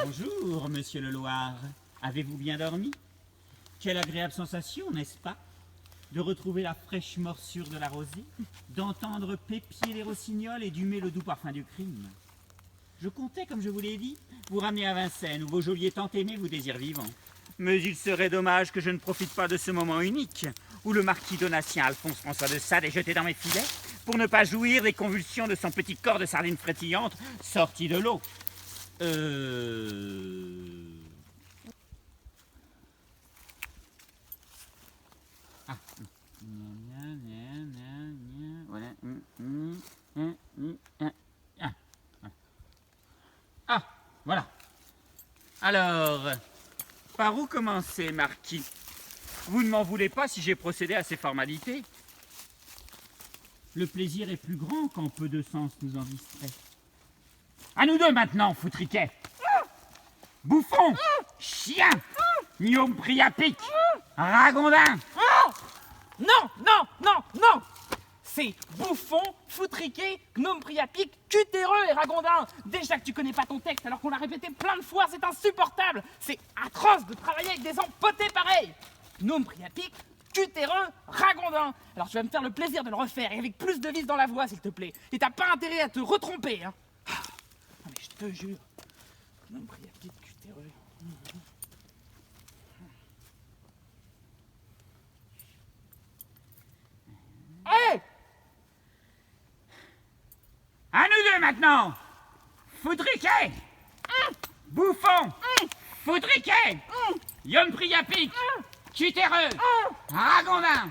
Bonjour, monsieur le Loir. Avez-vous bien dormi? Quelle agréable sensation, n'est-ce pas? De retrouver la fraîche morsure de la rosée, d'entendre pépier les rossignols et d'humer le doux parfum du crime. Je comptais, comme je vous l'ai dit, vous ramener à Vincennes, où vos geôliers tant aimés vous désirent vivant. Mais il serait dommage que je ne profite pas de ce moment unique, où le marquis Donatien Alphonse François de Sade est jeté dans mes filets, pour ne pas jouir des convulsions de son petit corps de sardine frétillante sorti de l'eau. Ah. Voilà. Ah, voilà. Alors, par où commencer, marquis? Vous ne m'en voulez pas si j'ai procédé à ces formalités? Le plaisir est plus grand quand peu de sens nous en distrait. À nous deux maintenant, foutriquet! Bouffon! Chien! Gnome priapique! Ragondin! Non, non, non, non! C'est bouffon, foutriqué, gnome priapique, cutéreux et ragondin. Déjà que tu connais pas ton texte alors qu'on l'a répété plein de fois, c'est insupportable. C'est atroce de travailler avec des empotés pareils. Gnome priapique, cutéreux, ragondin. Alors tu vas me faire le plaisir de le refaire et avec plus de vis dans la voix, s'il te plaît. Et t'as pas intérêt à te retromper, hein. Non mais je te jure. Gnome priapique, cutéreux. Hey! À nous deux maintenant! Foutriquet! Bouffon! Foutriquet! Gnome priapique! Cutéreux! Ragondin!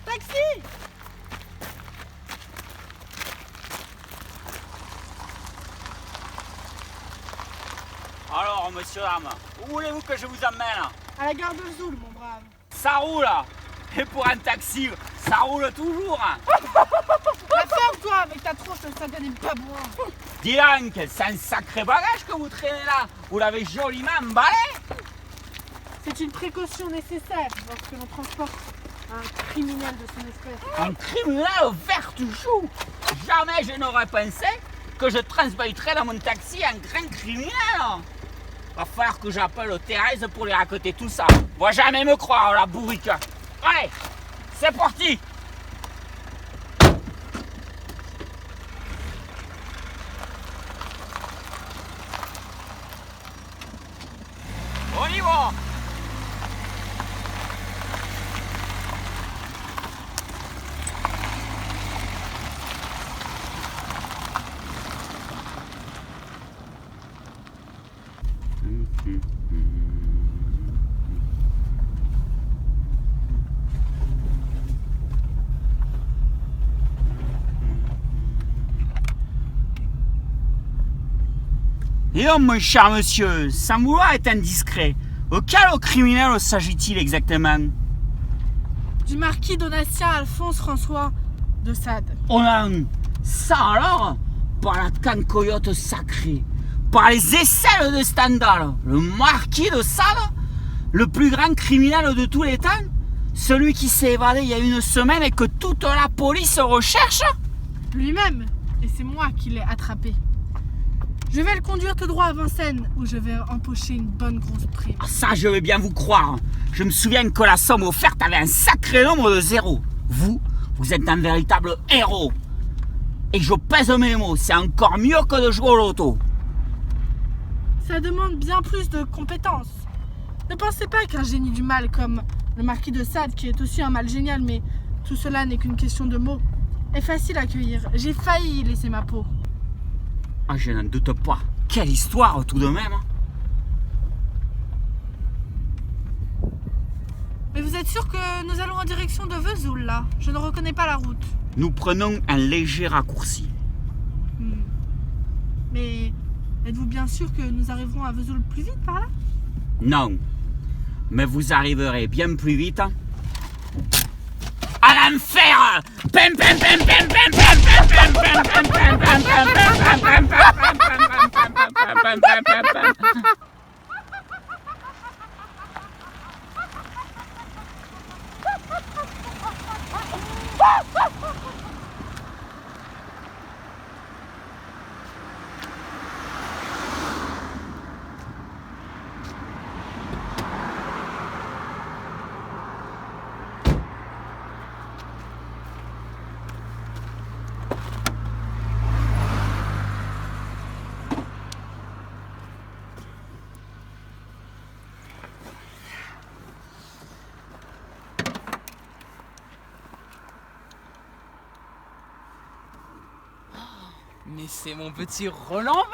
Taxi! Alors, monsieur Dame, où voulez-vous que je vous emmène? À la gare de Zoul, mon brave. Ça roule! Et pour un taxi, ça roule toujours! La ferme, toi, avec ta tronche de sagan et babouin. Dis donc, c'est un sacré bagage que vous traînez là! Vous l'avez joliment emballé! C'est une précaution nécessaire lorsque l'on transporte un criminel de son espèce. Un criminel vert chou! Jamais je n'aurais pensé que je transporterais dans mon taxi un grand criminel! Va falloir que j'appelle Thérèse pour lui raconter tout ça. Va jamais me croire, la bourrique! Allez, c'est parti! On y va! Et oh, mon cher monsieur, sans vouloir être indiscret, auquel criminel s'agit-il exactement? Du marquis Donatien Alphonse François de Sade. Oh non, ça alors, par la cancoyote sacrée, par les aisselles de Stendhal, le marquis de Sade, le plus grand criminel de tous les temps, celui qui s'est évadé il y a une semaine et que toute la police recherche? Lui-même. Et c'est moi qui l'ai attrapé. Je vais le conduire tout droit à Vincennes, où je vais empocher une bonne grosse prime. Ah, ça, je vais bien vous croire. Je me souviens que la somme offerte avait un sacré nombre de zéros. Vous êtes un véritable héros. Et je pèse mes mots, c'est encore mieux que de jouer au loto. Ça demande bien plus de compétences. Ne pensez pas qu'un génie du mal comme le marquis de Sade, qui est aussi un mal génial, mais tout cela n'est qu'une question de mots, est facile à accueillir. J'ai failli y laisser ma peau. Ah, je n'en doute pas. Quelle histoire tout de même. Mais vous êtes sûr que nous allons en direction de Vesoul, là? Je ne reconnais pas la route. Nous prenons un léger raccourci. Mais êtes-vous bien sûr que nous arriverons à Vesoul plus vite par là? Non. Mais vous arriverez bien plus vite à l'enfer! Pem pem pem pem pem pem pem pem pem pem pem pem pem pem pem pem pem. Mais c'est mon petit Roland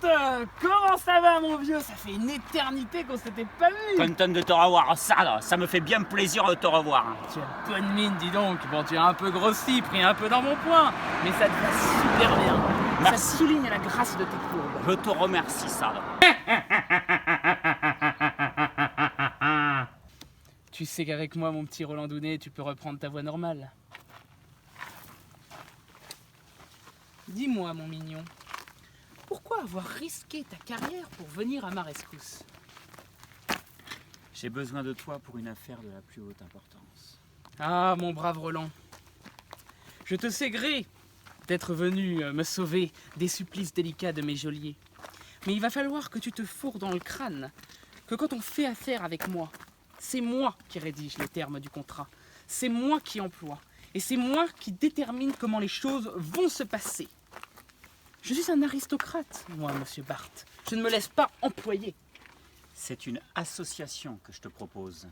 Barthes! Comment ça va, mon vieux? Ça fait une éternité qu'on s'était pas vu! Content de te revoir, ça me fait bien plaisir de te revoir. Tu as bonne mine, dis donc. Bon, tu as un peu grossi, pris un peu dans mon poing, mais ça te va super bien. Merci. Ça souligne la grâce de tes courbes. Je te remercie, Sad. Tu sais qu'avec moi, mon petit Roland Dounet, tu peux reprendre ta voix normale. Dis-moi, mon mignon, pourquoi avoir risqué ta carrière pour venir à ma rescousse? J'ai besoin de toi pour une affaire de la plus haute importance. Ah, mon brave Roland, je te sais gré d'être venu me sauver des supplices délicats de mes geôliers. Mais il va falloir que tu te fourres dans le crâne que quand on fait affaire avec moi, c'est moi qui rédige les termes du contrat, c'est moi qui emploie, et c'est moi qui détermine comment les choses vont se passer. Je suis un aristocrate, moi, monsieur Barthes. Je ne me laisse pas employer. C'est une association que je te propose.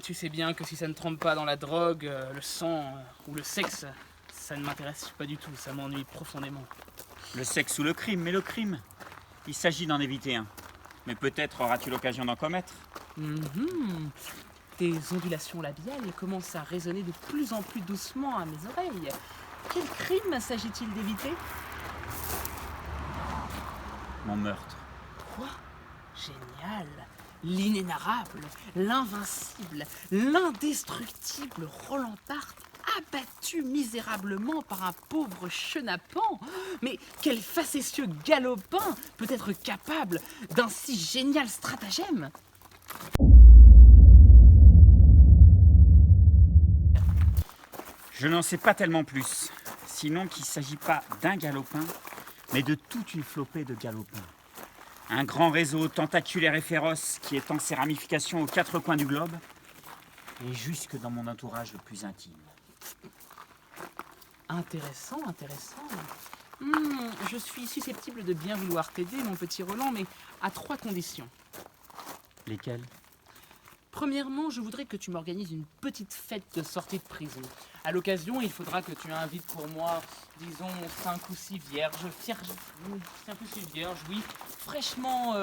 Tu sais bien que si ça ne trempe pas dans la drogue, le sang ou le sexe, ça ne m'intéresse pas du tout, ça m'ennuie profondément. Le sexe ou le crime, mais le crime, il s'agit d'en éviter un. Mais peut-être auras-tu l'occasion d'en commettre. Tes ondulations labiales commencent à résonner de plus en plus doucement à mes oreilles. Quel crime s'agit-il d'éviter? Mon meurtre. Quoi? Génial! L'inénarrable, l'invincible, l'indestructible Roland Barthes, abattu misérablement par un pauvre chenapan. Mais quel facétieux galopin peut être capable d'un si génial stratagème? Je n'en sais pas tellement plus. Sinon qu'il ne s'agit pas d'un galopin, mais de toute une flopée de galopins. Un grand réseau tentaculaire et féroce qui étend ses ramifications aux quatre coins du globe et jusque dans mon entourage le plus intime. Intéressant, intéressant. Je suis susceptible de bien vouloir t'aider, mon petit Roland, mais à 3 conditions. Lesquelles? Premièrement, je voudrais que tu m'organises une petite fête de sortie de prison. À l'occasion, il faudra que tu invites pour moi, disons, 5 ou 6 vierges. 5 ou 6 vierges, oui, fraîchement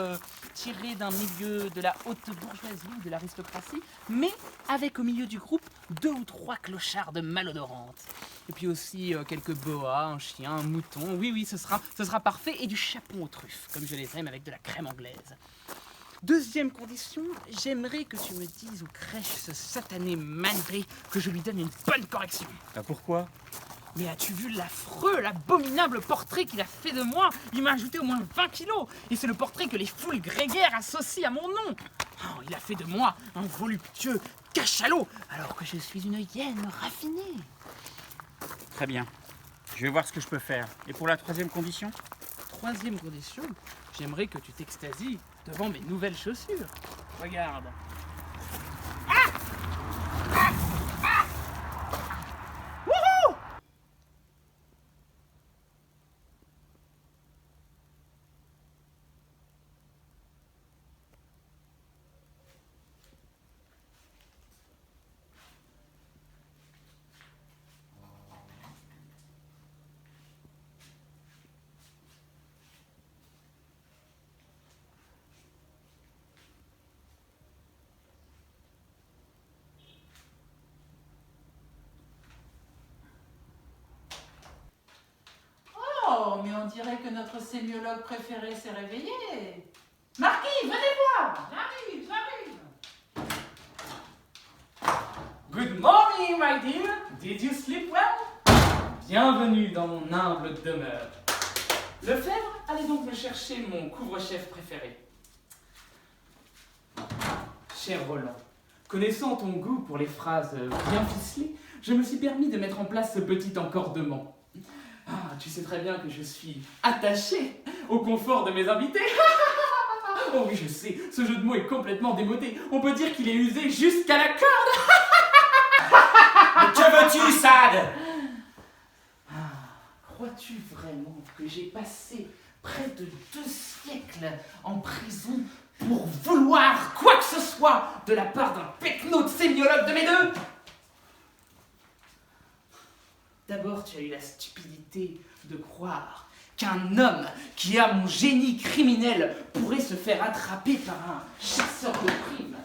tirées d'un milieu de la haute bourgeoisie, de l'aristocratie, mais avec au milieu du groupe 2 ou 3 clochardes malodorantes. Et puis aussi quelques boas, un chien, un mouton. Oui, ce sera parfait. Et du chapon aux truffes, comme je les aime avec de la crème anglaise. Deuxième condition, j'aimerais que tu me dises où crèche ce satané Mandré, que je lui donne une bonne correction. Pourquoi? Mais as-tu vu l'affreux, l'abominable portrait qu'il a fait de moi? Il m'a ajouté au moins 20 kilos, et c'est le portrait que les foules grégaires associent à mon nom. Oh, il a fait de moi un voluptueux cachalot, alors que je suis une hyène raffinée. Très bien. Je vais voir ce que je peux faire. Et pour la 3e condition? Troisième condition, j'aimerais que tu t'extasies devant mes nouvelles chaussures. Regarde. Wouhou! Oh, mais on dirait que notre sémiologue préféré s'est réveillé. Marquis, venez voir. J'arrive. Good morning, my dear. Did you sleep well? Bienvenue dans mon humble demeure. Lefebvre, allez donc me chercher mon couvre-chef préféré. Cher Roland, connaissant ton goût pour les phrases bien ficelées, je me suis permis de mettre en place ce petit encordement. Ah, tu sais très bien que je suis attaché au confort de mes invités. Oh oui, je sais, ce jeu de mots est complètement démodé. On peut dire qu'il est usé jusqu'à la corde. Mais que veux-tu, Sad? Crois-tu vraiment que j'ai passé près de 2 siècles en prison pour vouloir quoi que ce soit de la part d'un pecno de sémiologue de mes deux? D'abord, tu as eu la stupidité de croire qu'un homme qui a mon génie criminel pourrait se faire attraper par un chasseur de primes.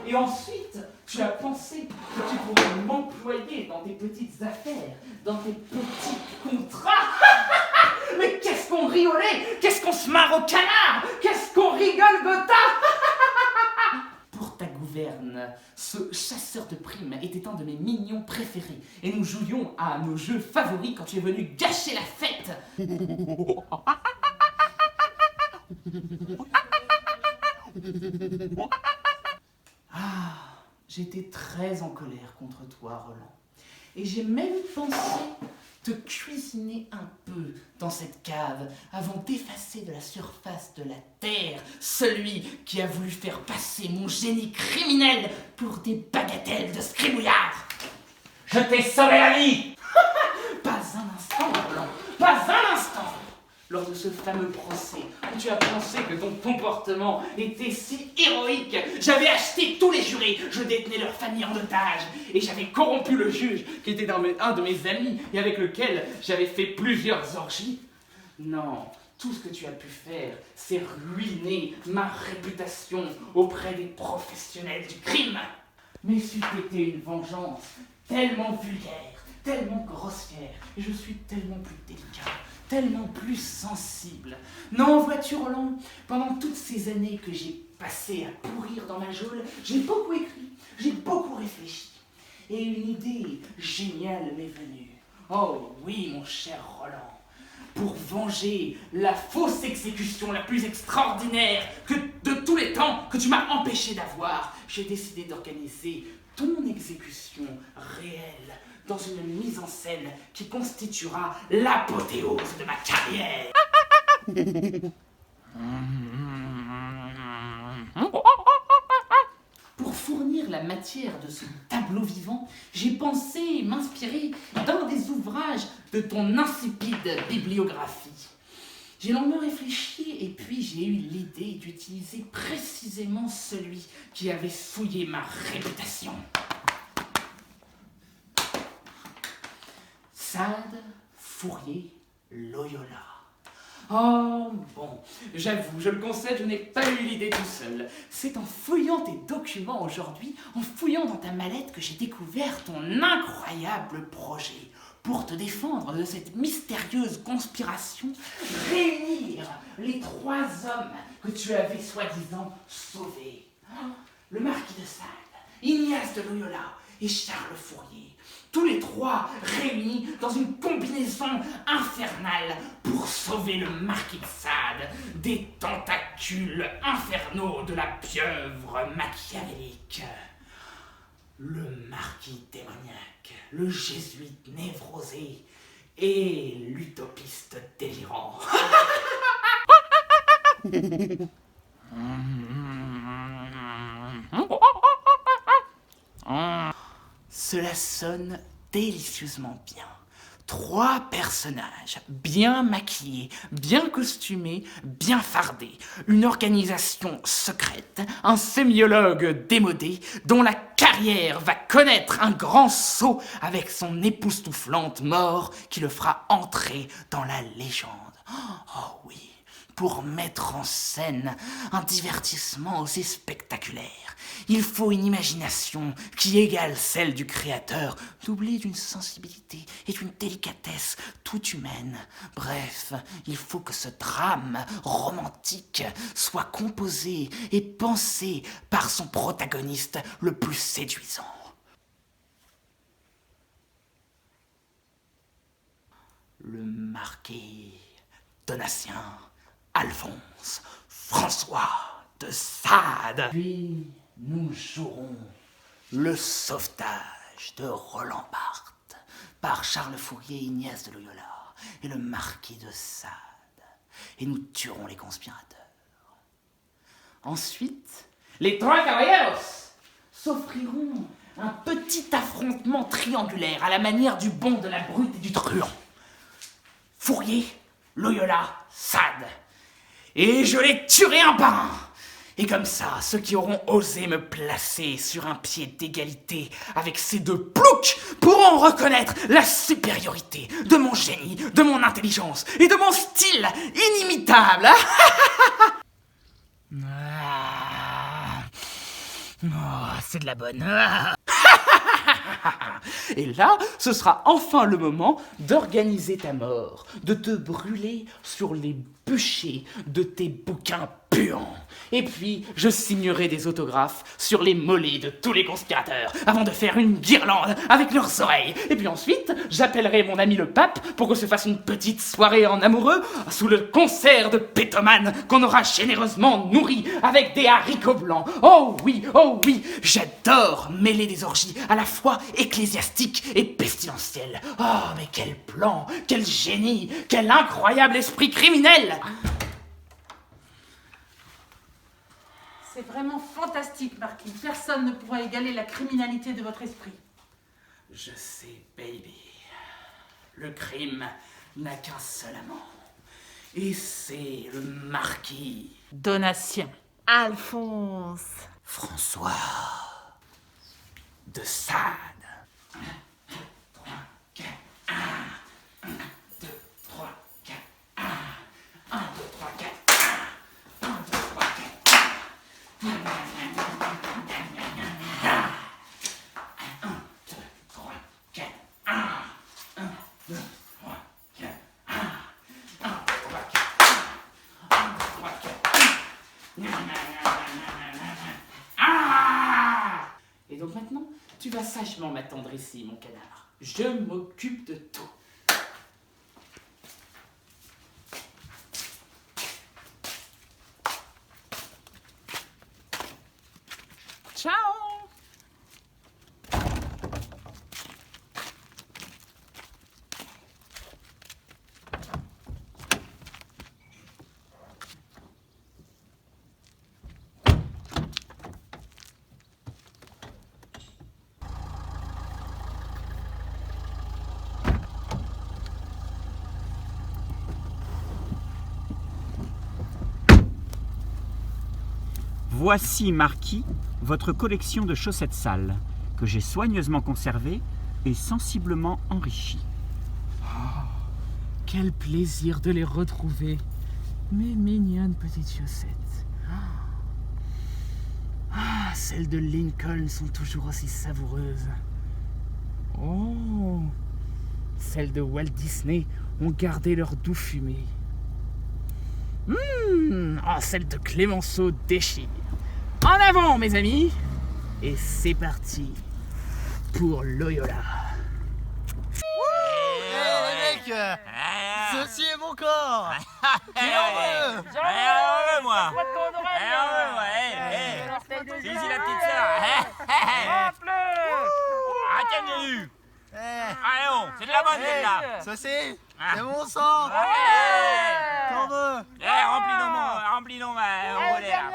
Et ensuite, tu as pensé que tu pourrais m'employer dans tes petites affaires, dans tes petits contrats. Mais qu'est-ce qu'on rigolait, qu'est-ce qu'on se marre au canard, qu'est-ce qu'on rigole, Gotha. Pour ta gouverne, ce chasseur de primes était un de mes mignons préférés, et nous jouions à nos jeux favoris quand tu es venu gâcher la fête. Ah, j'étais très en colère contre toi, Roland. Et j'ai même pensé te cuisiner un peu dans cette cave avant d'effacer de la surface de la terre celui qui a voulu faire passer mon génie criminel pour des bagatelles de scribouillard. Je t'ai sauvé la vie! Pas un instant, Roland, pas un instant. Lors de ce fameux procès où tu as pensé que ton comportement était si héroïque, j'avais acheté tous les jurés, je détenais leur famille en otage, et j'avais corrompu le juge, qui était un de mes amis, et avec lequel j'avais fait plusieurs orgies. Non, tout ce que tu as pu faire, c'est ruiner ma réputation auprès des professionnels du crime. Mais c'eût été une vengeance tellement vulgaire, tellement grossière, et je suis tellement plus délicat, tellement plus sensible. Non, vois-tu, Roland, pendant toutes ces années que j'ai passées à pourrir dans ma geôle, j'ai beaucoup écrit, j'ai beaucoup réfléchi. Et une idée géniale m'est venue. Oh oui, mon cher Roland, pour venger la fausse exécution la plus extraordinaire que de tous les temps que tu m'as empêché d'avoir, j'ai décidé d'organiser ton exécution réelle dans une mise en scène qui constituera l'apothéose de ma carrière. Pour fournir la matière de ce tableau vivant, j'ai pensé m'inspirer d'un des ouvrages de ton insipide bibliographie. J'ai longuement réfléchi et puis j'ai eu l'idée d'utiliser précisément celui qui avait souillé ma réputation. Sade, Fourier, Loyola. Oh, bon, j'avoue, je le concède, je n'ai pas eu l'idée tout seul. C'est en fouillant tes documents aujourd'hui, en fouillant dans ta mallette que j'ai découvert ton incroyable projet pour te défendre de cette mystérieuse conspiration, réunir les 3 hommes que tu avais soi-disant sauvés. Le marquis de Sade, Ignace de Loyola et Charles Fourier. Tous les 3 réunis dans une combinaison infernale pour sauver le marquis de Sade des tentacules infernaux de la pieuvre machiavélique. Le marquis démoniaque, le jésuite névrosé et l'utopiste délirant. Cela sonne délicieusement bien. 3 personnages bien maquillés, bien costumés, bien fardés. Une organisation secrète, un sémiologue démodé dont la carrière va connaître un grand saut avec son époustouflante mort qui le fera entrer dans la légende. Oh oui, pour mettre en scène un divertissement aussi spectaculaire, il faut une imagination qui égale celle du créateur, doublée d'une sensibilité et d'une délicatesse tout humaine. Bref, il faut que ce drame romantique soit composé et pensé par son protagoniste le plus séduisant. Le marquis Donatien Alphonse François de Sade. Puis nous jouerons le sauvetage de Roland Barthes par Charles Fourier, Ignace de Loyola et le marquis de Sade. Et nous tuerons les conspirateurs. Ensuite, les 3 caballeros s'offriront un petit affrontement triangulaire à la manière du bon, de la brute et du truand. Fourier, Loyola, Sade. Et je les tuerai un par un. Et comme ça, ceux qui auront osé me placer sur un pied d'égalité avec ces deux ploucs pourront reconnaître la supériorité de mon génie, de mon intelligence et de mon style inimitable. C'est de la bonne. Et là, ce sera enfin le moment d'organiser ta mort, de te brûler sur les bûchers de tes bouquins puants. Et puis, je signerai des autographes sur les mollets de tous les conspirateurs avant de faire une guirlande avec leurs oreilles. Et puis ensuite, j'appellerai mon ami le pape pour qu'on se fasse une petite soirée en amoureux sous le concert de pétomane qu'on aura généreusement nourri avec des haricots blancs. Oh oui, j'adore mêler des orgies à la fois ecclésiastiques et pestilentielles. Oh, mais quel plan, quel génie, quel incroyable esprit criminel! C'est vraiment fantastique, Marquis. Personne ne pourra égaler la criminalité de votre esprit. Je sais, baby. Le crime n'a qu'un seul amant. Et c'est le marquis Donatien. Alphonse. François de Sade. 1, 2, 3, 4, 1, 2, 3, 4, 1, 2, 3, 4, 1, 2, 3, 4. 1, 2, 3, 4, 1, 2, 3, 4, 1, 2, 3, 4, 1, 2, 3, 4. Et donc maintenant, tu vas sagement m'attendre ici, mon canard. Je m'occupe de tout. Ciao. Voici, Marquis, votre collection de chaussettes sales, que j'ai soigneusement conservées et sensiblement enrichies. Quel plaisir de les retrouver, mes mignonnes petites chaussettes. Celles de Lincoln sont toujours aussi savoureuses. Oh, celles de Walt Disney ont gardé leur doux fumé. Celles de Clémenceau déchirent. En avant, mes amis! Et c'est parti pour Loyola. Les mecs, ceci est mon corps. Qui en veut? moi. Ici la petite sœur. Ah, tiens, j'ai eu. Allez, on, c'est de la bonne celle-là. Ceci, c'est mon sang. T'en veux? Remplis-nous, on va l'air.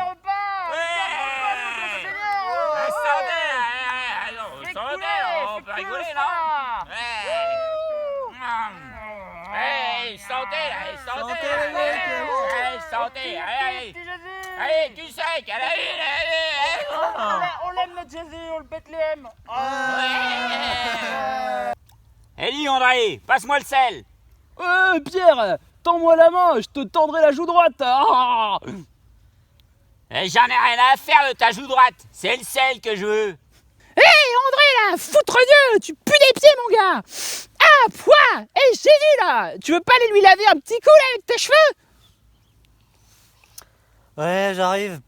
On peut rigoler, non? Santé, allez, du sec, allez. On l'aime notre Jésus, on le Bethléem. Elie, André, passe-moi le sel. Pierre, tends-moi la main, je te tendrai la joue droite. Ah J'en ai rien à faire de ta joue droite, c'est le sel que je veux. Hé, André, là, foutre Dieu, tu pues des pieds, mon gars. Ah, pouah, hé, Jésus, là, tu veux pas aller lui laver un petit coup, là, avec tes cheveux? Ouais, j'arrive.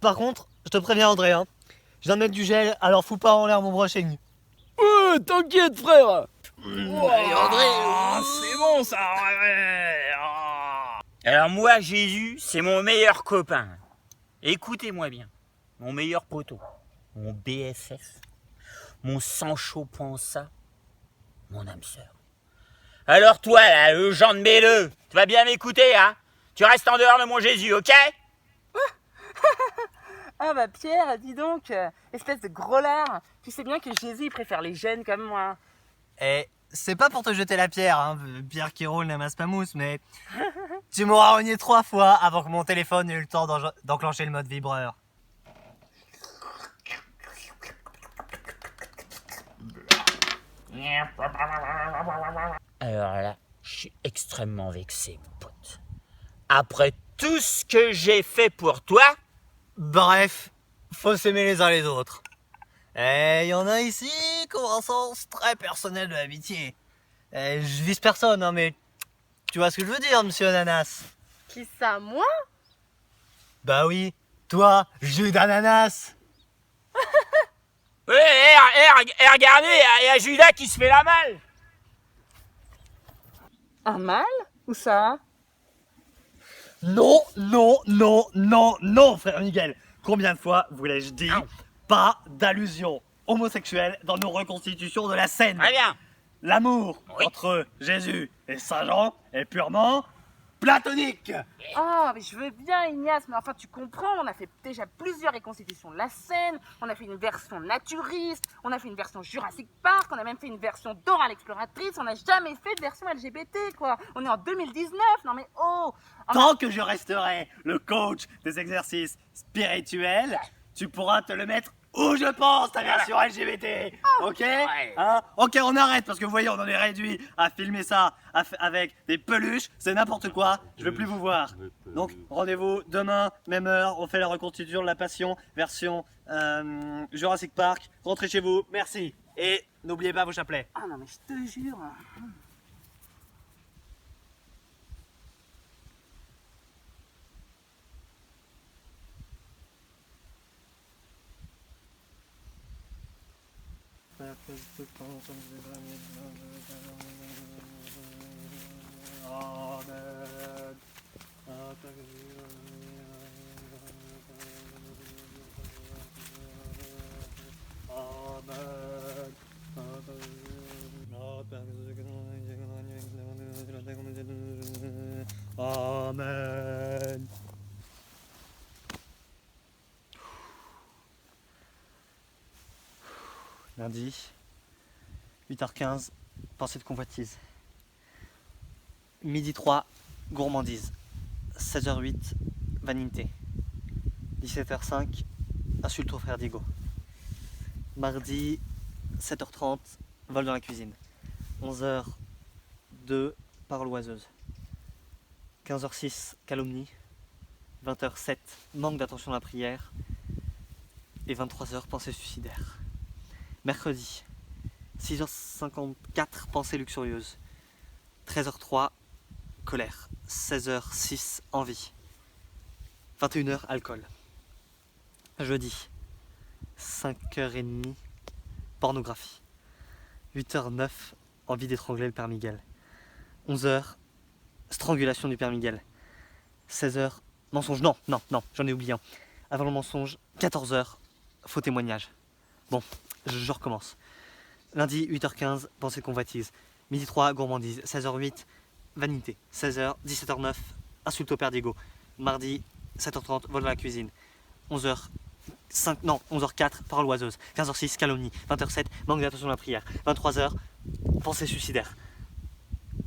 Par contre, je te préviens, André, hein. Je viens de mettre du gel, alors fous pas en l'air mon brushing. T'inquiète, frère. Allez, André. C'est bon, ça. Alors moi, Jésus, c'est mon meilleur copain. Écoutez-moi bien, mon meilleur poteau, mon BFF, mon Sancho Panza, mon âme sœur. Alors toi, là, le Jean de Méleux, tu vas bien m'écouter, hein? Tu restes en dehors de mon Jésus, ok? Ah bah Pierre, dis donc, espèce de gros lard, tu sais bien que Jésus préfère les jeunes comme moi. Eh, c'est pas pour te jeter la pierre, hein, pierre qui roule n'amasse pas mousse, mais tu m'auras rogné 3 fois avant que mon téléphone ait eu le temps d'enclencher le mode vibreur. Alors là, je suis extrêmement vexé, mon pote. Après tout ce que j'ai fait pour toi, Bref, faut s'aimer les uns les autres. Et y en a ici qui ont un sens très personnel de l'amitié. Je vise personne, hein, mais tu vois ce que je veux dire, monsieur Ananas? Qui ça, moi? Bah oui, toi, jus d'ananas. regardez, il y a Judas qui se fait la malle. Un mal? Où ça? Non, non, non, non, non, frère Miguel. Combien de fois vous l'ai-je dit? Pas d'allusion homosexuelle dans nos reconstitutions de la scène. Très bien. L'amour Oui. entre Jésus et Saint Jean est purement platonique. Oh, mais je veux bien, Ignace, mais enfin, tu comprends, on a fait déjà plusieurs reconstitutions de la scène, on a fait une version naturiste, on a fait une version Jurassic Park, on a même fait une version Dora l'exploratrice, on n'a jamais fait de version LGBT, quoi. On est en 2019, non mais oh! Tant que je resterai le coach des exercices spirituels, tu pourras te le mettre où je pense, ta version LGBT. Ok, hein? Ok, on arrête parce que vous voyez, on en est réduit à filmer ça avec des peluches. C'est n'importe quoi. Je veux plus vous voir. Donc, rendez-vous demain, même heure. On fait la reconstitution de la Passion, version Jurassic Park. Rentrez chez vous. Merci. Et n'oubliez pas vos chapelets. Ah non mais je te jure. Amen. Lundi, 8h15, pensée de convoitise. Midi 3, gourmandise. 16h08, vanité. 17h05, insulte au frère Diego. Mardi, 7h30, vol dans la cuisine. 11h02, parole oiseuse. 15h06, calomnie. 20h07, manque d'attention à la prière. Et 23h, pensée suicidaire. Mercredi, 6h54, pensée luxurieuse. 13h03, colère. 16h06, envie. 21h, alcool. Jeudi, 5h30, pornographie. 8h09, envie d'étrangler le Père Miguel. 11h, strangulation du Père Miguel. 16h, mensonge. Non, j'en ai oublié un. Avant le mensonge, 14h, faux témoignage. Bon, je recommence. Lundi, 8h15, pensée de convoitise. Midi 3, gourmandise. 16h08, vanité. 16h, 17h09, insulte au Père Diego. Mardi, 7h30, vol dans la cuisine. 11h04, parole oiseuse. 15h06, calomnie. 20h07, manque d'attention à la prière. 23h, pensée suicidaire.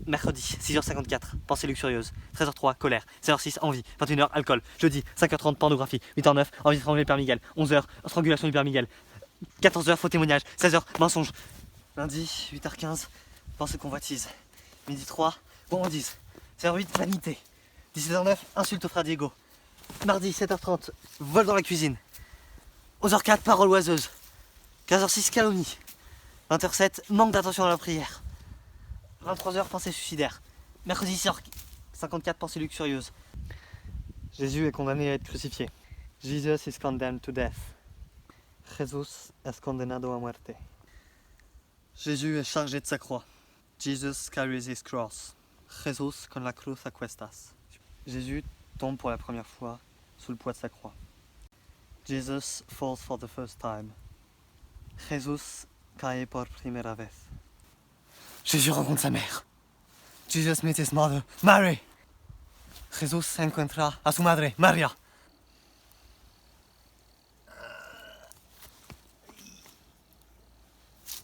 Mercredi, 6h54, pensée luxurieuse. 13h03, colère. 16h06, envie. 21h, alcool. Jeudi, 5h30, pornographie. 8h09, envie d'étrangler le Père Miguel. 11h, strangulation du Père Miguel. 14h, faux témoignage. 16h, mensonge. Lundi, 8h15, pensée de convoitise. Midi 3, gourmandise. 16h08, vanité. 17h09, insulte au frère Diego. Mardi, 7h30, vol dans la cuisine. 11h04, parole oiseuse. 15h06, calomnie. 20h07, manque d'attention à la prière. 23h, pensée suicidaire. Mercredi, 6h54, pensée luxurieuse. Jésus est condamné à être crucifié. Jesus is condemned to death. Jesus es condenado a muerte. Jésus est chargé de sa croix. Jesus carries his cross. Jesus con la cruz a cuestas. Jésus tombe pour la première fois sous le poids de sa croix. Jesus falls for the first time. Jesus cae por primera vez. Jésus rencontre sa mère. Jesus meets his mother, Mary. Jesús encuentra a su madre, María.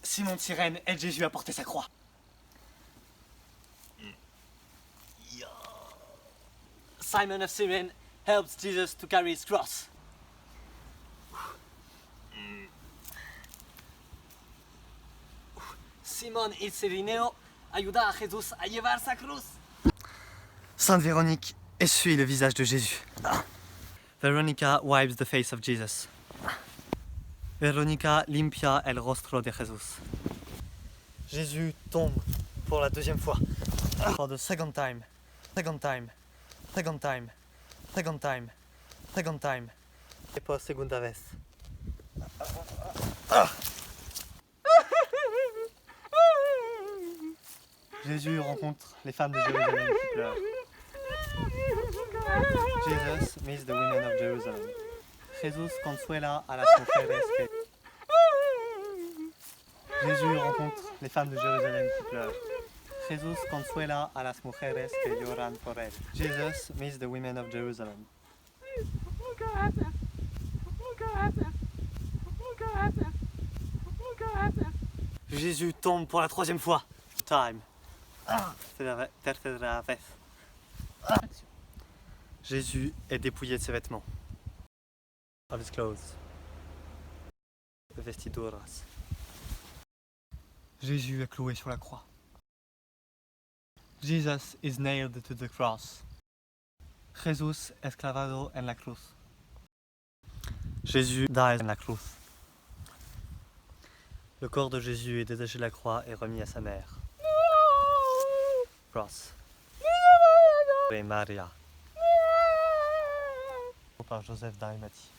Simon de Cyrène aide Jésus à porter sa croix. Simon of Cyrene helped Jesus to carry his cross. Simón y Cirineo ayuda a Jesús a llevar sa cruz. Sainte Véronique essuie le visage de Jésus. Veronica wipes the face of Jesus. Veronica limpia el rostro de Jesús. Jésus tombe pour la deuxième fois. For the second time. Second time. Second time. Second time. Second time. Et por segunda vez. Jésus rencontre les femmes de Jérusalem qui pleurent. Jesus meets the women of Jerusalem. Jesús consuela a las mujeres que... Jésus rencontre les femmes de Jérusalem qui pleurent. Jesús consuela a las mujeres que lloran por él. Jesus meets the women of Jerusalem. Jésus tombe pour la troisième fois. Time. Tercera vez. Jésus est dépouillé de ses vêtements. Of his clothes. Vestiduras. Jésus est cloué sur la croix. Jesus is nailed to the cross. Jesús es clavado en la cruz. Jésus dies en la cruz. Le corps de Jésus est détaché de la croix et remis à sa mère. Cross. Et Maria. Par Joseph d'Arimathie.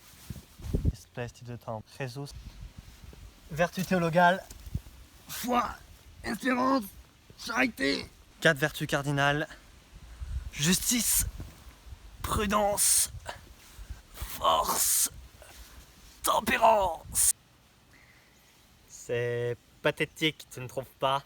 Is placed in the tomb. Jésus. Vertu théologale. Foi, espérance, charité. 4 vertus cardinales. Justice, prudence, force, tempérance. C'est pathétique, tu ne trouves pas?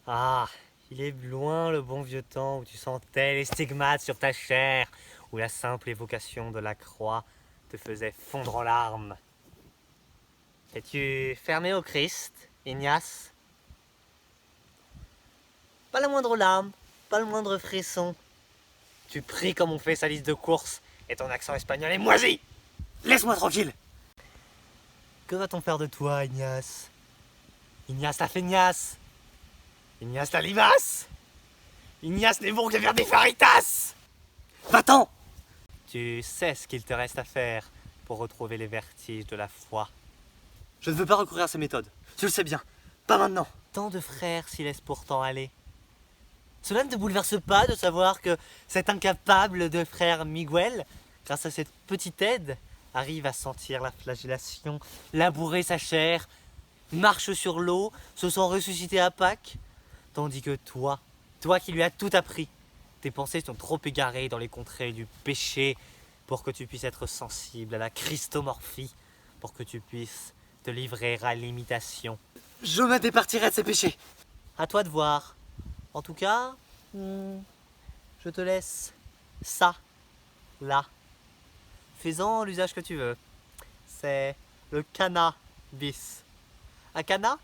Ah, il est loin le bon vieux temps où tu sentais les stigmates sur ta chair, où la simple évocation de la croix te faisait fondre en larmes. Es-tu fermé au Christ, Ignace? Pas la moindre larme, pas le moindre frisson. Tu pries comme on fait sa liste de courses et ton accent espagnol est moisi. Laisse-moi tranquille. Que va-t-on faire de toi, Ignace? Ignace la feignasse. Ignace la limace. Ignace n'est bon que faire des faritas. Va-t'en. Tu sais ce qu'il te reste à faire pour retrouver les vertiges de la foi. Je ne veux pas recourir à ces méthodes. Tu le sais bien. Pas maintenant. Tant de frères s'y laissent pourtant aller. Cela ne te bouleverse pas de savoir que cet incapable de frère Miguel, grâce à cette petite aide, arrive à sentir la flagellation, labourer sa chair, marche sur l'eau, se sent ressuscité à Pâques, tandis que toi qui lui as tout appris, tes pensées sont trop égarées dans les contrées du péché pour que tu puisses être sensible à la christomorphie, pour que tu puisses te livrer à l'imitation. Je me départirai de ces péchés. À toi de voir. En tout cas, je te laisse ça, là. Fais-en l'usage que tu veux. C'est le cannabis. À Cana,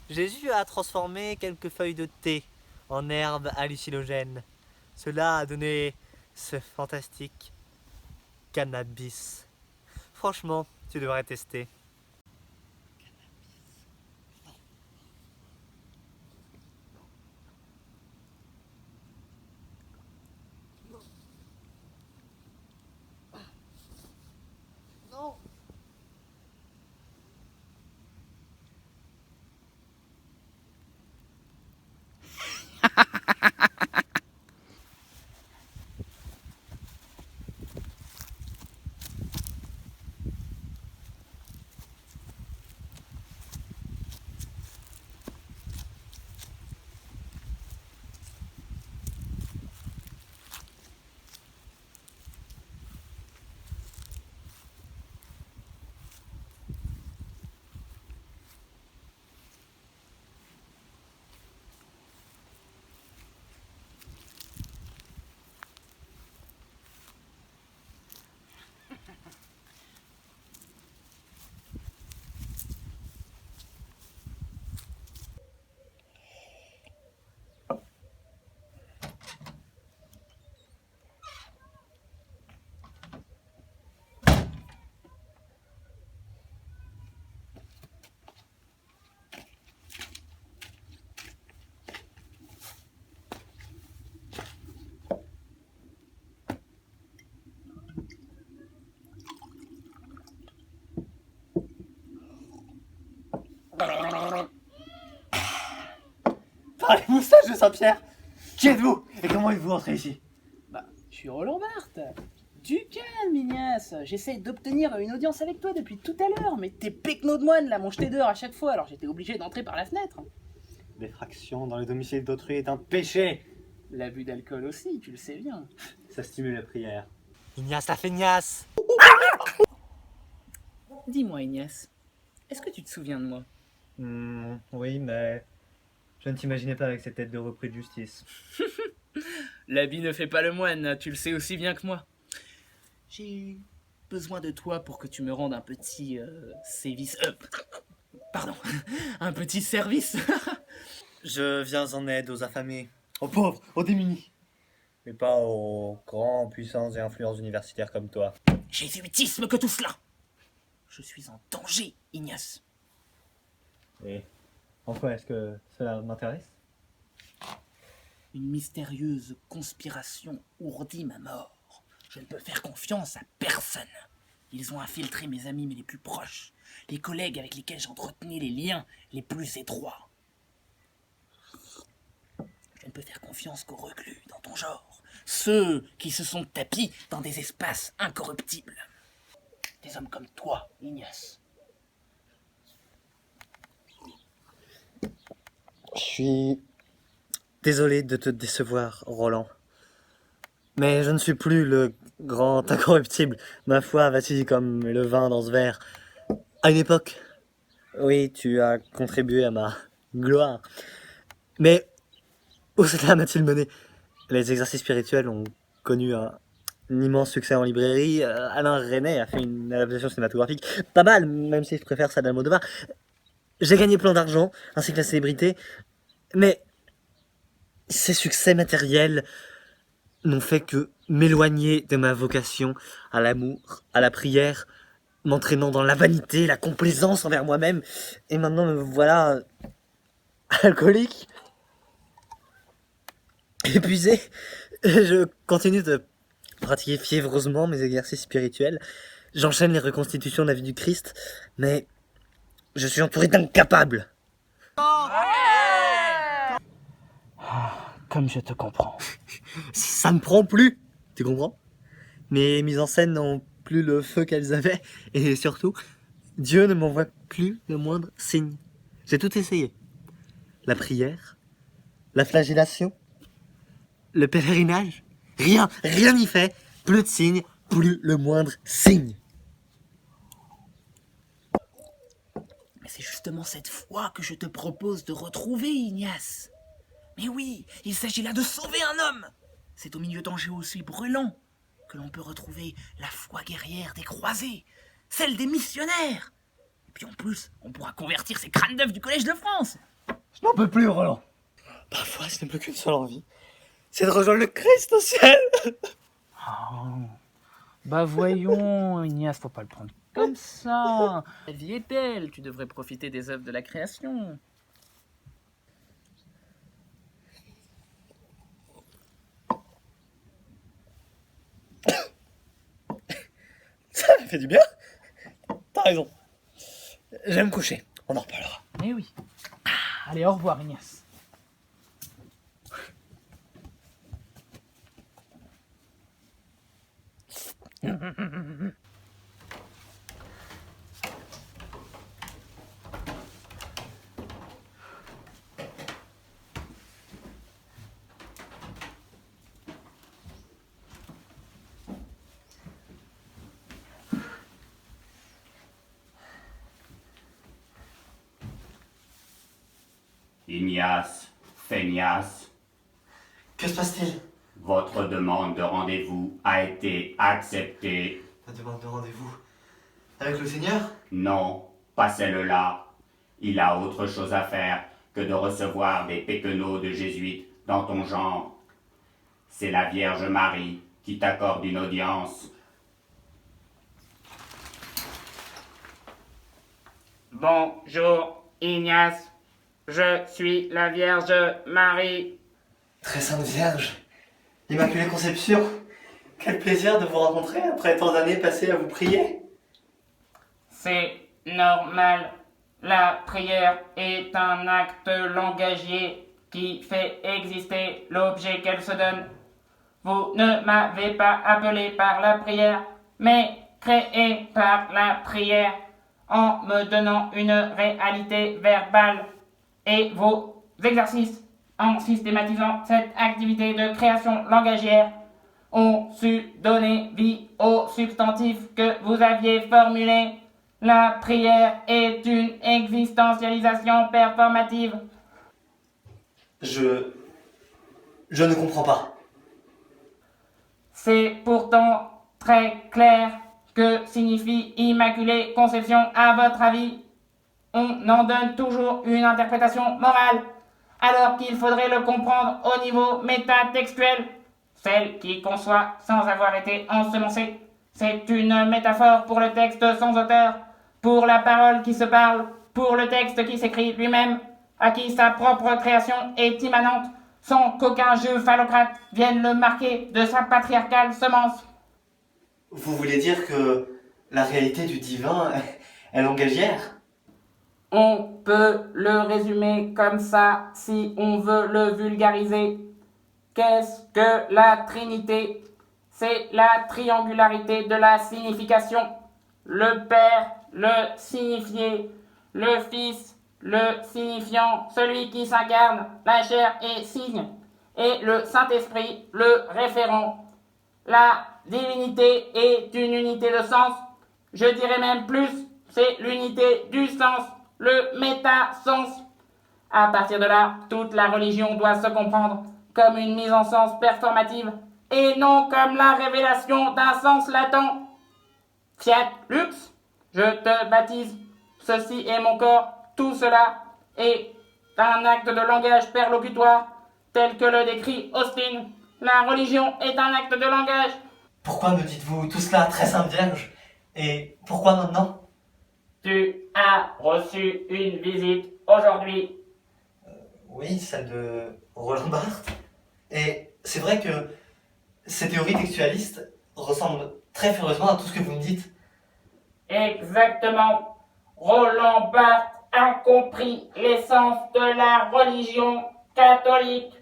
Jésus a transformé quelques feuilles de thé en herbes hallucinogènes. Cela a donné ce fantastique cannabis. Franchement, tu devrais tester. Par les moustaches de Saint-Pierre. Qui êtes-vous? Et comment êtes-vous entré ici? Bah, je suis Roland Barthes. Du calme, Ignace. J'essaie d'obtenir une audience avec toi depuis tout à l'heure, mais tes pecnos de moine là m'ont jeté dehors à chaque fois, alors j'étais obligé d'entrer par la fenêtre. L'effraction dans le domicile d'autrui est un péché. L'abus d'alcool aussi, tu le sais bien. Ça stimule la prière. Ignace la feignasse. Dis-moi, Ignace, est-ce que tu te souviens de moi? Oui, mais je ne t'imaginais pas avec cette tête de repris de justice. L'habit ne fait pas le moine, tu le sais aussi bien que moi. J'ai besoin de toi pour que tu me rendes un petit service. Pardon, un petit service. Je viens en aide aux affamés, aux pauvres, aux démunis. Mais pas aux grands, puissances et influences universitaires comme toi. Jésuitisme que tout cela. Je suis en danger, Ignace. Et en quoi est-ce que cela m'intéresse? Une mystérieuse conspiration ourdit ma mort. Je ne peux faire confiance à personne. Ils ont infiltré mes amis les plus proches, les collègues avec lesquels j'entretenais les liens les plus étroits. Je ne peux faire confiance qu'aux reclus dans ton genre, ceux qui se sont tapis dans des espaces incorruptibles. Des hommes comme toi, Ignace. Je suis désolé de te décevoir, Roland. Mais je ne suis plus le grand incorruptible. Ma foi vacille comme le vin dans ce verre. À une époque, oui, tu as contribué à ma gloire. Mais où cela m'a-t-il mené? Les exercices spirituels ont connu un immense succès en librairie. Alain Resnais a fait une adaptation cinématographique pas mal, même si je préfère ça d'Almodovar. J'ai gagné plein d'argent, ainsi que la célébrité. Mais ces succès matériels n'ont fait que m'éloigner de ma vocation à l'amour, à la prière, m'entraînant dans la vanité, la complaisance envers moi-même. Et maintenant me voilà alcoolique, épuisé. Je continue de pratiquer fiévreusement mes exercices spirituels. J'enchaîne les reconstitutions de la vie du Christ, mais je suis entouré d'incapables. Comme je te comprends. Ça ne prend plus, tu comprends? Mes mises en scène n'ont plus le feu qu'elles avaient, et surtout, Dieu ne m'envoie plus le moindre signe. J'ai tout essayé. La prière, la flagellation, le pèlerinage, rien n'y fait. Plus de signes, plus le moindre signe. Mais c'est justement cette foi que je te propose de retrouver, Ignace. Mais oui, il s'agit là de sauver un homme. C'est au milieu d'enjeux aussi brûlants que l'on peut retrouver la foi guerrière des croisés, celle des missionnaires. Et puis en plus, on pourra convertir ces crânes d'œufs du Collège de France. Je n'en peux plus, Roland. Parfois, je n'ai plus qu'une seule envie. C'est de rejoindre le Christ au ciel. Bah voyons, Ignace, faut pas le prendre comme ça. La vie est belle, tu devrais profiter des œuvres de la création. Ça me fait du bien. T'as raison. Je vais me coucher. On en reparlera. Eh oui. Allez, au revoir, Ignace. Ignace, feignasse, Que se passe-t-il? votre demande de rendez-vous a été acceptée. La demande de rendez-vous avec le Seigneur? Non, pas celle-là. Il a autre chose à faire que de recevoir des péquenots de jésuites dans ton genre. C'est la Vierge Marie qui t'accorde une audience. Bonjour, Ignace. Je suis la Vierge Marie. Très Sainte Vierge, Immaculée Conception, quel plaisir de vous rencontrer après tant d'années passées à vous prier. C'est normal. La prière est un acte langagier qui fait exister l'objet qu'elle se donne. Vous ne m'avez pas appelé par la prière, mais créé par la prière, en me donnant une réalité verbale et vos exercices en systématisant cette activité de création langagière ont su donner vie au substantif que vous aviez formulé. La prière est une existentialisation performative. Je ne comprends pas. C'est pourtant très clair. Que signifie Immaculée Conception à votre avis? On en donne toujours une interprétation morale, alors qu'il faudrait le comprendre au niveau métatextuel, celle qui conçoit sans avoir été ensemencée. C'est une métaphore pour le texte sans auteur, pour la parole qui se parle, pour le texte qui s'écrit lui-même, à qui sa propre création est immanente, sans qu'aucun jeu phallocrate vienne le marquer de sa patriarcale semence. Vous voulez dire que la réalité du divin est langagière? On peut le résumer comme ça si on veut le vulgariser. Qu'est-ce que la Trinité? C'est la triangularité de la signification. Le Père, le signifié, le Fils, le signifiant, celui qui s'incarne, la chair et signe, et le Saint-Esprit, le référent. La divinité est une unité de sens, je dirais même plus, c'est l'unité du sens, le méta-sens. À partir de là, toute la religion doit se comprendre comme une mise en sens performative et non comme la révélation d'un sens latent. Fiat lux, je te baptise, ceci est mon corps, tout cela est un acte de langage perlocutoire tel que le décrit Austin. La religion est un acte de langage. Pourquoi me dites-vous tout cela, très sainte Vierge? Et pourquoi maintenant? Tu as reçu une visite aujourd'hui. Oui, celle de Roland Barthes. Et c'est vrai que ces théories textualistes ressemblent très furieusement à tout ce que vous me dites. Exactement. Roland Barthes a compris l'essence de la religion catholique.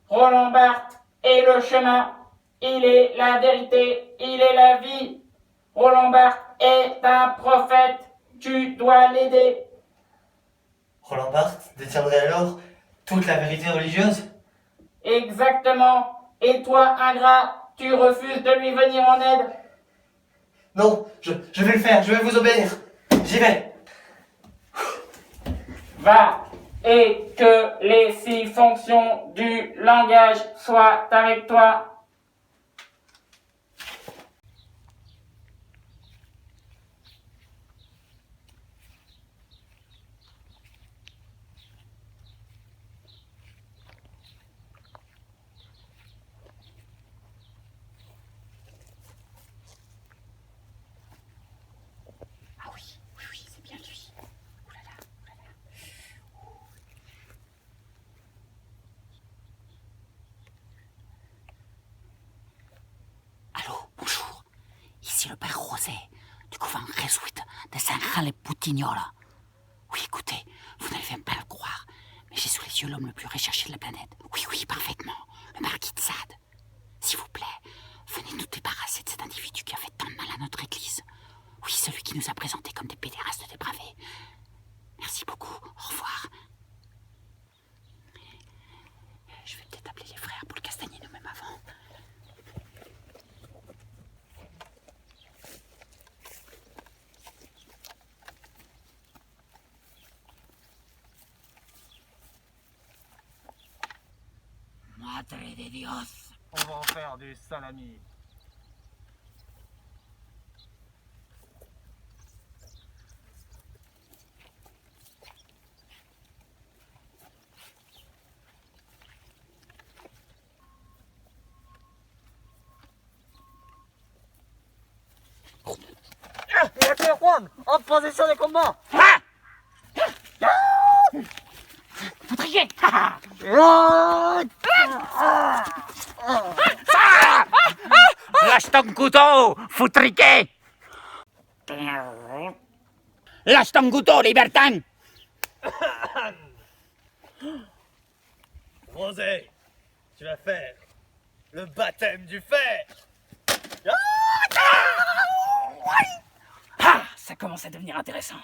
Roland Barthes est le chemin, il est la vérité, il est la vie. Roland Barthes est un prophète, tu dois l'aider. Roland Barthes détiendrait alors toute la vérité religieuse? Exactement. Et toi, ingrat, tu refuses de lui venir en aide. Non, je vais le faire, je vais vous obéir. J'y vais. Va, et que les 6 fonctions du langage soient avec toi. Ah oui, c'est bien lui. Ouh là là, ouh là là. Allô, bonjour. Ici le père Rosé, du couvent jésuite de Saint-Jean-les-Boutignoles. Oui, écoutez, vous n'allez même pas le croire, mais j'ai sous les yeux l'homme le plus recherché de la planète. Oui, parfaitement, le marquis de Sade. S'il vous plaît, venez nous débarrasser de cet individu qui a fait tant de mal à notre église. Oui, celui qui nous a présentés comme des pédérastes dépravés. Merci beaucoup, au revoir. Je vais peut-être appeler les frères pour le castagner nous-mêmes avant. Madre de Dios. On va en faire du salami. Il a tué Juan en position de combat. Foutrier. Lâche ton couteau, foutriquet! Lâche ton couteau, libertin! Rosé, tu vas faire le baptême du fer. Ah, ça commence à devenir intéressant.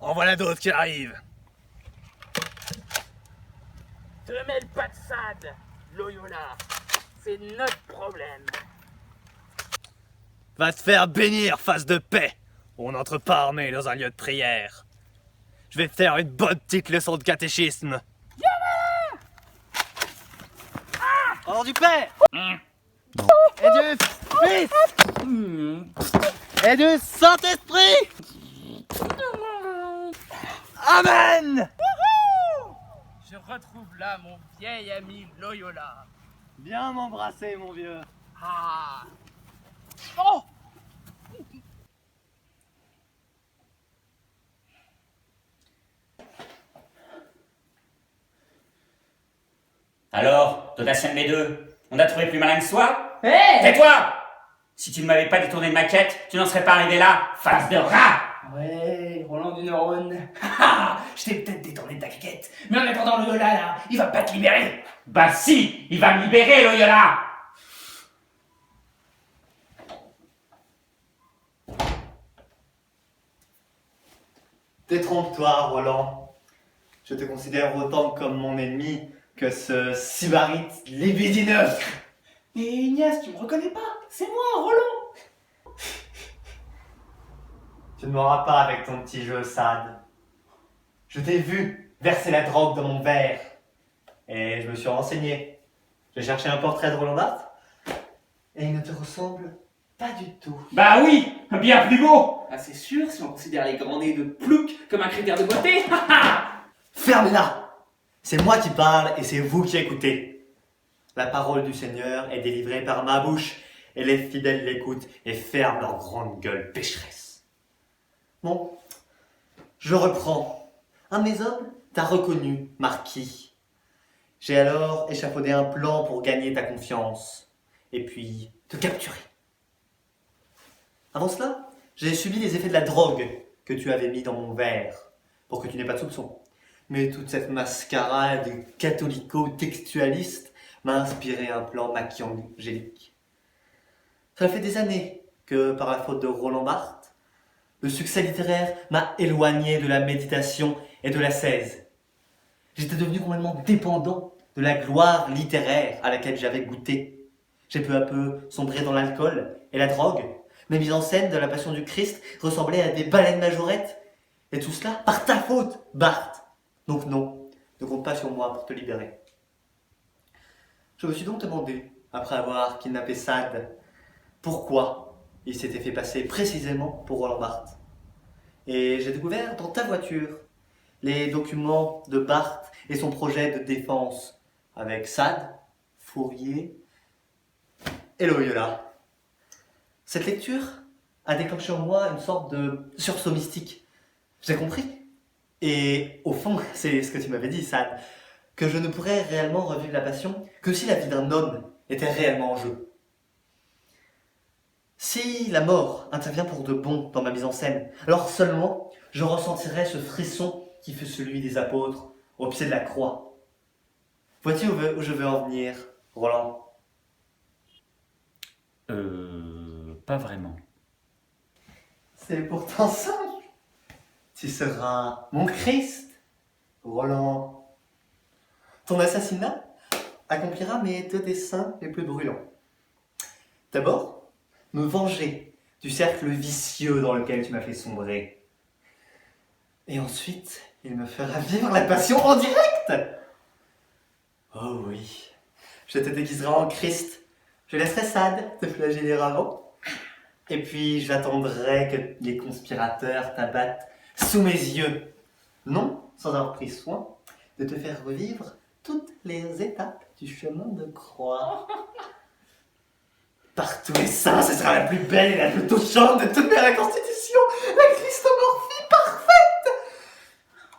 En voilà d'autres qui arrivent. Te mêle pas de Sade, Loyola. C'est notre problème. Va te faire bénir, face de paix. On n'entre pas armé dans un lieu de prière. Je vais te faire une bonne petite leçon de catéchisme. Au nom du Père Et du Fils et du Saint-Esprit. Amen. Je retrouve là mon vieil ami Loyola. Viens m'embrasser, mon vieux. Ah. Oh. Alors, Dodacien B2, on a trouvé plus malin que soi? Hé Tais-toi! Si tu ne m'avais pas détourné de ma quête, tu n'en serais pas arrivé là, face de rat! Ouais, Roland du Neurone. Je t'ai peut-être détourné de ta quête, mais en attendant Loyola là, il va pas te libérer. Bah si, il va me libérer, Loyola! Détrompe-toi, Roland. Je te considère autant comme mon ennemi que ce sybarite libidineux. Mais Ignace, tu me reconnais pas? C'est moi, Roland. Tu ne m'auras pas avec ton petit jeu, Sade. Je t'ai vu verser la drogue dans mon verre. Et je me suis renseigné. J'ai cherché un portrait de Roland Barthes. Et il ne te ressemble pas du tout. Bah oui, bien plus beau! Ah c'est sûr, si on considère les grands nez de Plouc comme un critère de beauté. Fermez-la! C'est moi qui parle et c'est vous qui écoutez. La parole du Seigneur est délivrée par ma bouche et les fidèles l'écoutent et ferment leur grande gueule pécheresse. Bon, je reprends. Un de mes hommes t'a reconnu, marquis. J'ai alors échafaudé un plan pour gagner ta confiance et puis te capturer. Avant cela, j'ai subi les effets de la drogue que tu avais mis dans mon verre pour que tu n'aies pas de soupçon. Mais toute cette mascarade catholico-textualiste m'a inspiré un plan machiavélique. Ça fait des années que, par la faute de Roland Barthes, le succès littéraire m'a éloigné de la méditation et de l'ascèse. J'étais devenu complètement dépendant de la gloire littéraire à laquelle j'avais goûté. J'ai peu à peu sombré dans l'alcool et la drogue. Mes mises en scène de la Passion du Christ ressemblaient à des baleines majorettes. Et tout cela par ta faute, Barthes. Donc non, ne compte pas sur moi pour te libérer. Je me suis donc demandé, après avoir kidnappé Sade, pourquoi il s'était fait passer précisément pour Roland Barthes. Et j'ai découvert dans ta voiture les documents de Barthes et son projet de défense avec Sade, Fourier et Loyola. Cette lecture a déclenché en moi une sorte de sursaut mystique. J'ai compris. Et au fond, c'est ce que tu m'avais dit, Sade, que je ne pourrais réellement revivre la passion que si la vie d'un homme était réellement en jeu. Si la mort intervient pour de bon dans ma mise en scène, alors seulement je ressentirais ce frisson qui fut celui des apôtres au pied de la croix. Vois-tu où je veux en venir, Roland? Pas vraiment. C'est pourtant simple. Tu seras mon Christ, Roland. Ton assassinat accomplira mes 2 desseins les plus brûlants. D'abord, me venger du cercle vicieux dans lequel tu m'as fait sombrer. Et ensuite, il me fera vivre la passion en direct. Oh oui, je te déguiserai en Christ. Je laisserai Sade te flageller avant. Et puis j'attendrai que les conspirateurs t'abattent sous mes yeux. Non, sans avoir pris soin de te faire revivre toutes les étapes du chemin de croix. Par tous les saints, ce sera la plus belle et la plus touchante de toutes mes reconstitutions, la Christomorphie parfaite.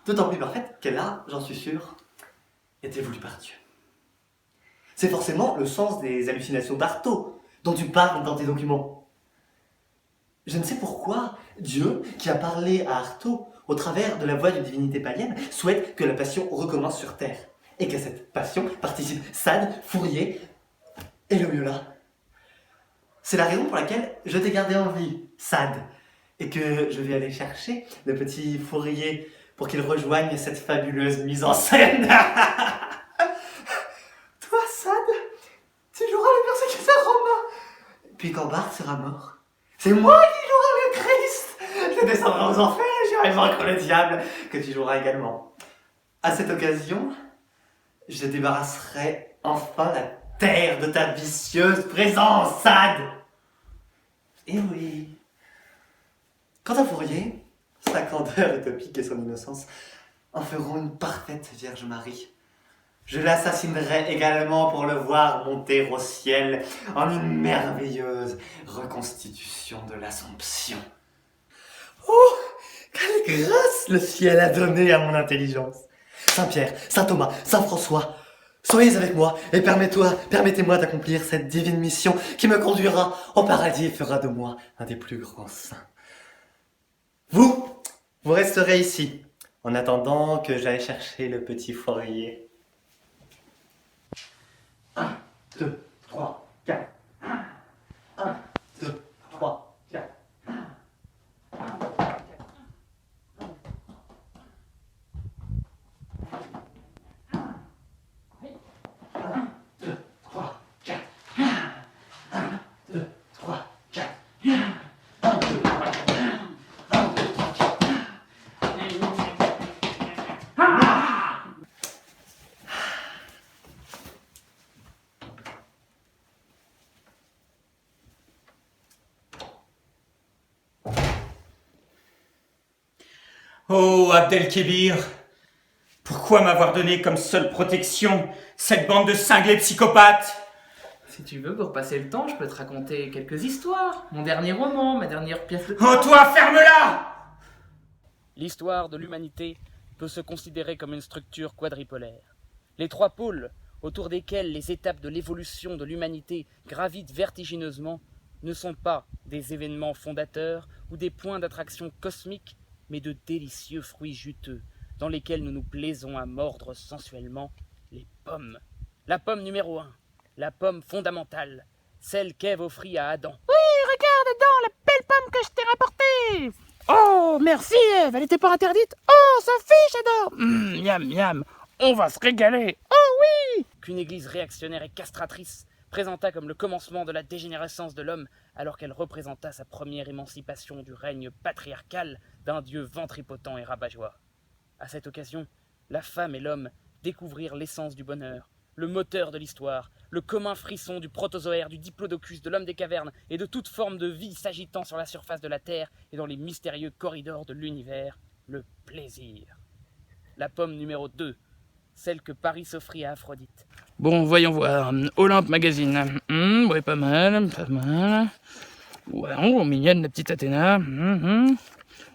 D'autant plus parfaite qu'elle a, j'en suis sûr, été voulue par Dieu. C'est forcément le sens des hallucinations d'Artaud, dont tu parles dans tes documents. Je ne sais pourquoi Dieu, qui a parlé à Artaud au travers de la voix d'une divinité païenne, souhaite que la passion recommence sur Terre. Et qu'à cette passion participent Sade, Fourier et le Miola. C'est la raison pour laquelle je t'ai gardé en vie, Sade, et que je vais aller chercher le petit Fourier pour qu'il rejoigne cette fabuleuse mise en scène. Toi, Sade, tu joueras le persécuteur romain. Puis quand Bart sera mort, c'est moi qui jouerai le Christ. Je descendrai aux enfers et j'irai vaincre le diable, que tu joueras également. À cette occasion, je débarrasserai enfin la terre de ta vicieuse présence, Sade. Eh oui. Quant à Fourier, sa candeur utopique et son innocence en feront une parfaite Vierge Marie. Je l'assassinerai également pour le voir monter au ciel en une merveilleuse reconstitution de l'Assomption. Oh, quelle grâce le ciel a donnée à mon intelligence! Saint-Pierre, Saint-Thomas, Saint-François, soyez avec moi et permettez-moi d'accomplir cette divine mission qui me conduira au paradis et fera de moi un des plus grands saints. Vous resterez ici, en attendant que j'aille chercher le petit Fourier. 1, 2, 3, 4. 1, 2, 3, 4. Oh, Abdelkébir, pourquoi m'avoir donné comme seule protection cette bande de cinglés psychopathes? Si tu veux, pour passer le temps, je peux te raconter quelques histoires. Mon dernier roman, ma dernière pièce de Oh, théâtre. toi, ferme-la! L'histoire de l'humanité peut se considérer comme une structure quadripolaire. Les trois pôles, autour desquels les étapes de l'évolution de l'humanité gravitent vertigineusement, ne sont pas des événements fondateurs ou des points d'attraction cosmiques, mais de délicieux fruits juteux, dans lesquels nous nous plaisons à mordre sensuellement les pommes. La pomme numéro 1, la pomme fondamentale, celle qu'Ève offrit à Adam. Oui, regarde dedans la belle pomme que je t'ai rapportée. Oh, merci Ève, elle n'était pas interdite. Oh, Sophie, j'adore. Miam, miam, on va se régaler. Oh oui. Qu'une église réactionnaire et castratrice présenta comme le commencement de la dégénérescence de l'homme, alors qu'elle représenta sa première émancipation du règne patriarcal d'un dieu ventripotent et rabat-joie. À cette occasion, la femme et l'homme découvrirent l'essence du bonheur, le moteur de l'histoire, le commun frisson du protozoaire, du diplodocus, de l'homme des cavernes et de toute forme de vie s'agitant sur la surface de la Terre et dans les mystérieux corridors de l'univers, le plaisir. La pomme numéro 2, celle que Paris s'offrit à Aphrodite. Bon, voyons voir. Olympe Magazine. Ouais, pas mal, pas mal. Ouais, oh, mignonne la petite Athéna.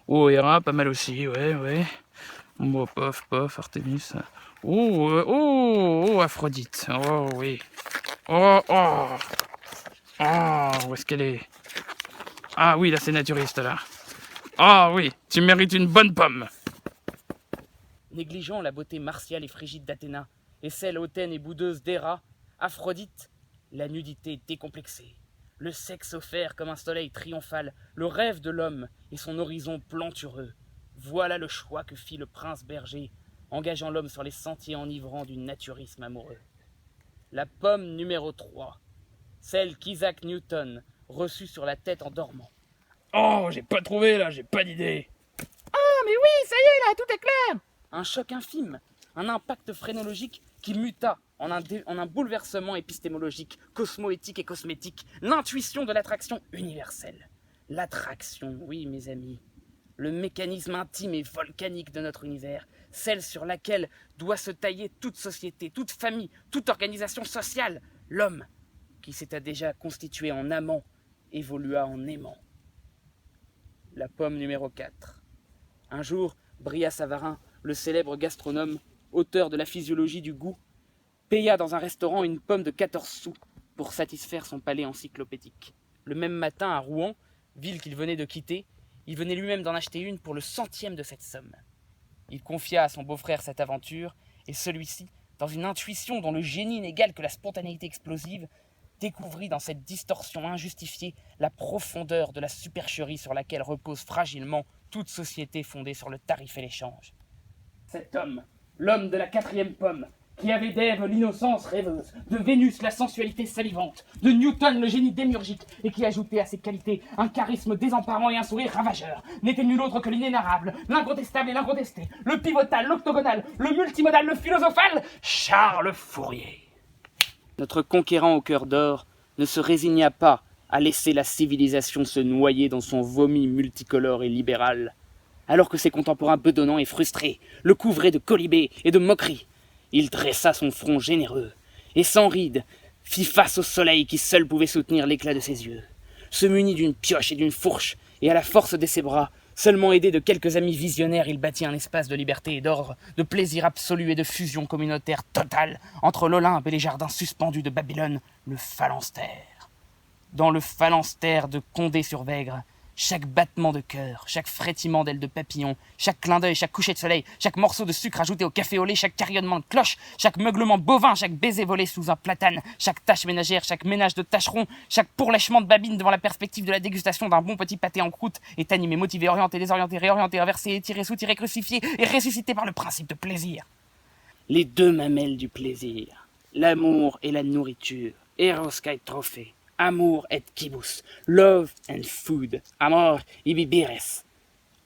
Oh, Héra, pas mal aussi, ouais. Bon, pof, Artémis. Oh, Aphrodite. Oh, oui. Oh, où est-ce qu'elle est? Ah oui, là, c'est naturiste, là. Ah oui, tu mérites une bonne pomme. Négligeant la beauté martiale et frigide d'Athéna, et celle hautaine et boudeuse d'Héra, Aphrodite, la nudité décomplexée, le sexe offert comme un soleil triomphal, le rêve de l'homme et son horizon plantureux. Voilà le choix que fit le prince berger, engageant l'homme sur les sentiers enivrants du naturisme amoureux. La pomme numéro 3, celle qu'Isaac Newton reçut sur la tête en dormant. Oh, j'ai pas trouvé, là, j'ai pas d'idée. Ah, mais oui, ça y est, là, tout est clair. Un choc infime, un impact phrénologique qui muta en un bouleversement épistémologique, cosmoéthique et cosmétique, l'intuition de l'attraction universelle. L'attraction, oui mes amis, le mécanisme intime et volcanique de notre univers, celle sur laquelle doit se tailler toute société, toute famille, toute organisation sociale. L'homme, qui s'était déjà constitué en amant, évolua en aimant. La pomme numéro 4. Un jour, Brillat Savarin, le célèbre gastronome, auteur de la physiologie du goût, paya dans un restaurant une pomme de 14 sous pour satisfaire son palais encyclopédique. Le même matin, à Rouen, ville qu'il venait de quitter, Il venait lui-même d'en acheter une pour le centième de cette somme. Il confia à son beau-frère cette aventure, et celui-ci, dans une intuition dont le génie n'égale que la spontanéité explosive, découvrit dans cette distorsion injustifiée la profondeur de la supercherie sur laquelle repose fragilement toute société fondée sur le tarif et l'échange. Cet homme, l'homme de la 4e pomme, qui avait d'Ève l'innocence rêveuse, de Vénus la sensualité salivante, de Newton le génie démiurgique, et qui ajoutait à ses qualités un charisme désemparant et un sourire ravageur, n'était nul autre que l'inénarrable, l'incontestable et l'incontesté, le pivotal, l'octogonal, le multimodal, le philosophal, Charles Fourier. Notre conquérant au cœur d'or ne se résigna pas à laisser la civilisation se noyer dans son vomi multicolore et libéral, alors que ses contemporains bedonnants et frustrés le couvraient de colibés et de moqueries. Il dressa son front généreux, et sans ride, fit face au soleil qui seul pouvait soutenir l'éclat de ses yeux. Se munit d'une pioche et d'une fourche, et à la force de ses bras, seulement aidé de quelques amis visionnaires, il bâtit un espace de liberté et d'ordre, de plaisir absolu et de fusion communautaire totale entre l'Olympe et les jardins suspendus de Babylone, le phalanstère. Dans le phalanstère de Condé-sur-Vègre, chaque battement de cœur, chaque frétillement d'ailes de papillon, chaque clin d'œil, chaque coucher de soleil, chaque morceau de sucre ajouté au café au lait, chaque carillonnement de cloche, chaque meuglement bovin, chaque baiser volé sous un platane, chaque tâche ménagère, chaque ménage de tâcherons, chaque pourlèchement de babine devant la perspective de la dégustation d'un bon petit pâté en croûte est animé, motivé, orienté, désorienté, réorienté, inversé, étiré, soutiré, crucifié et ressuscité par le principe de plaisir. Les deux mamelles du plaisir, l'amour et la nourriture, Eros kai trophée. Amour et kibus, love and food, amor ibi bires.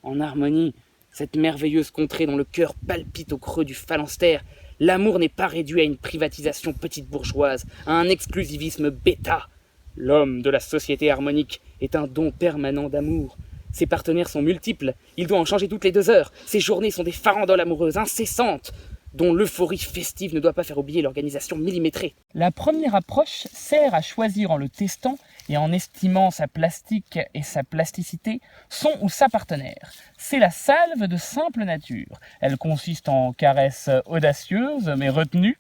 En harmonie, cette merveilleuse contrée dont le cœur palpite au creux du phalanstère, l'amour n'est pas réduit à une privatisation petite bourgeoise, à un exclusivisme bêta. L'homme de la société harmonique est un don permanent d'amour. Ses partenaires sont multiples, il doit en changer toutes les 2 heures. Ses journées sont des farandoles amoureuses incessantes, dont l'euphorie festive ne doit pas faire oublier l'organisation millimétrée. La première approche sert à choisir en le testant et en estimant sa plastique et sa plasticité son ou sa partenaire. C'est la salve de simple nature. Elle consiste en caresses audacieuses mais retenues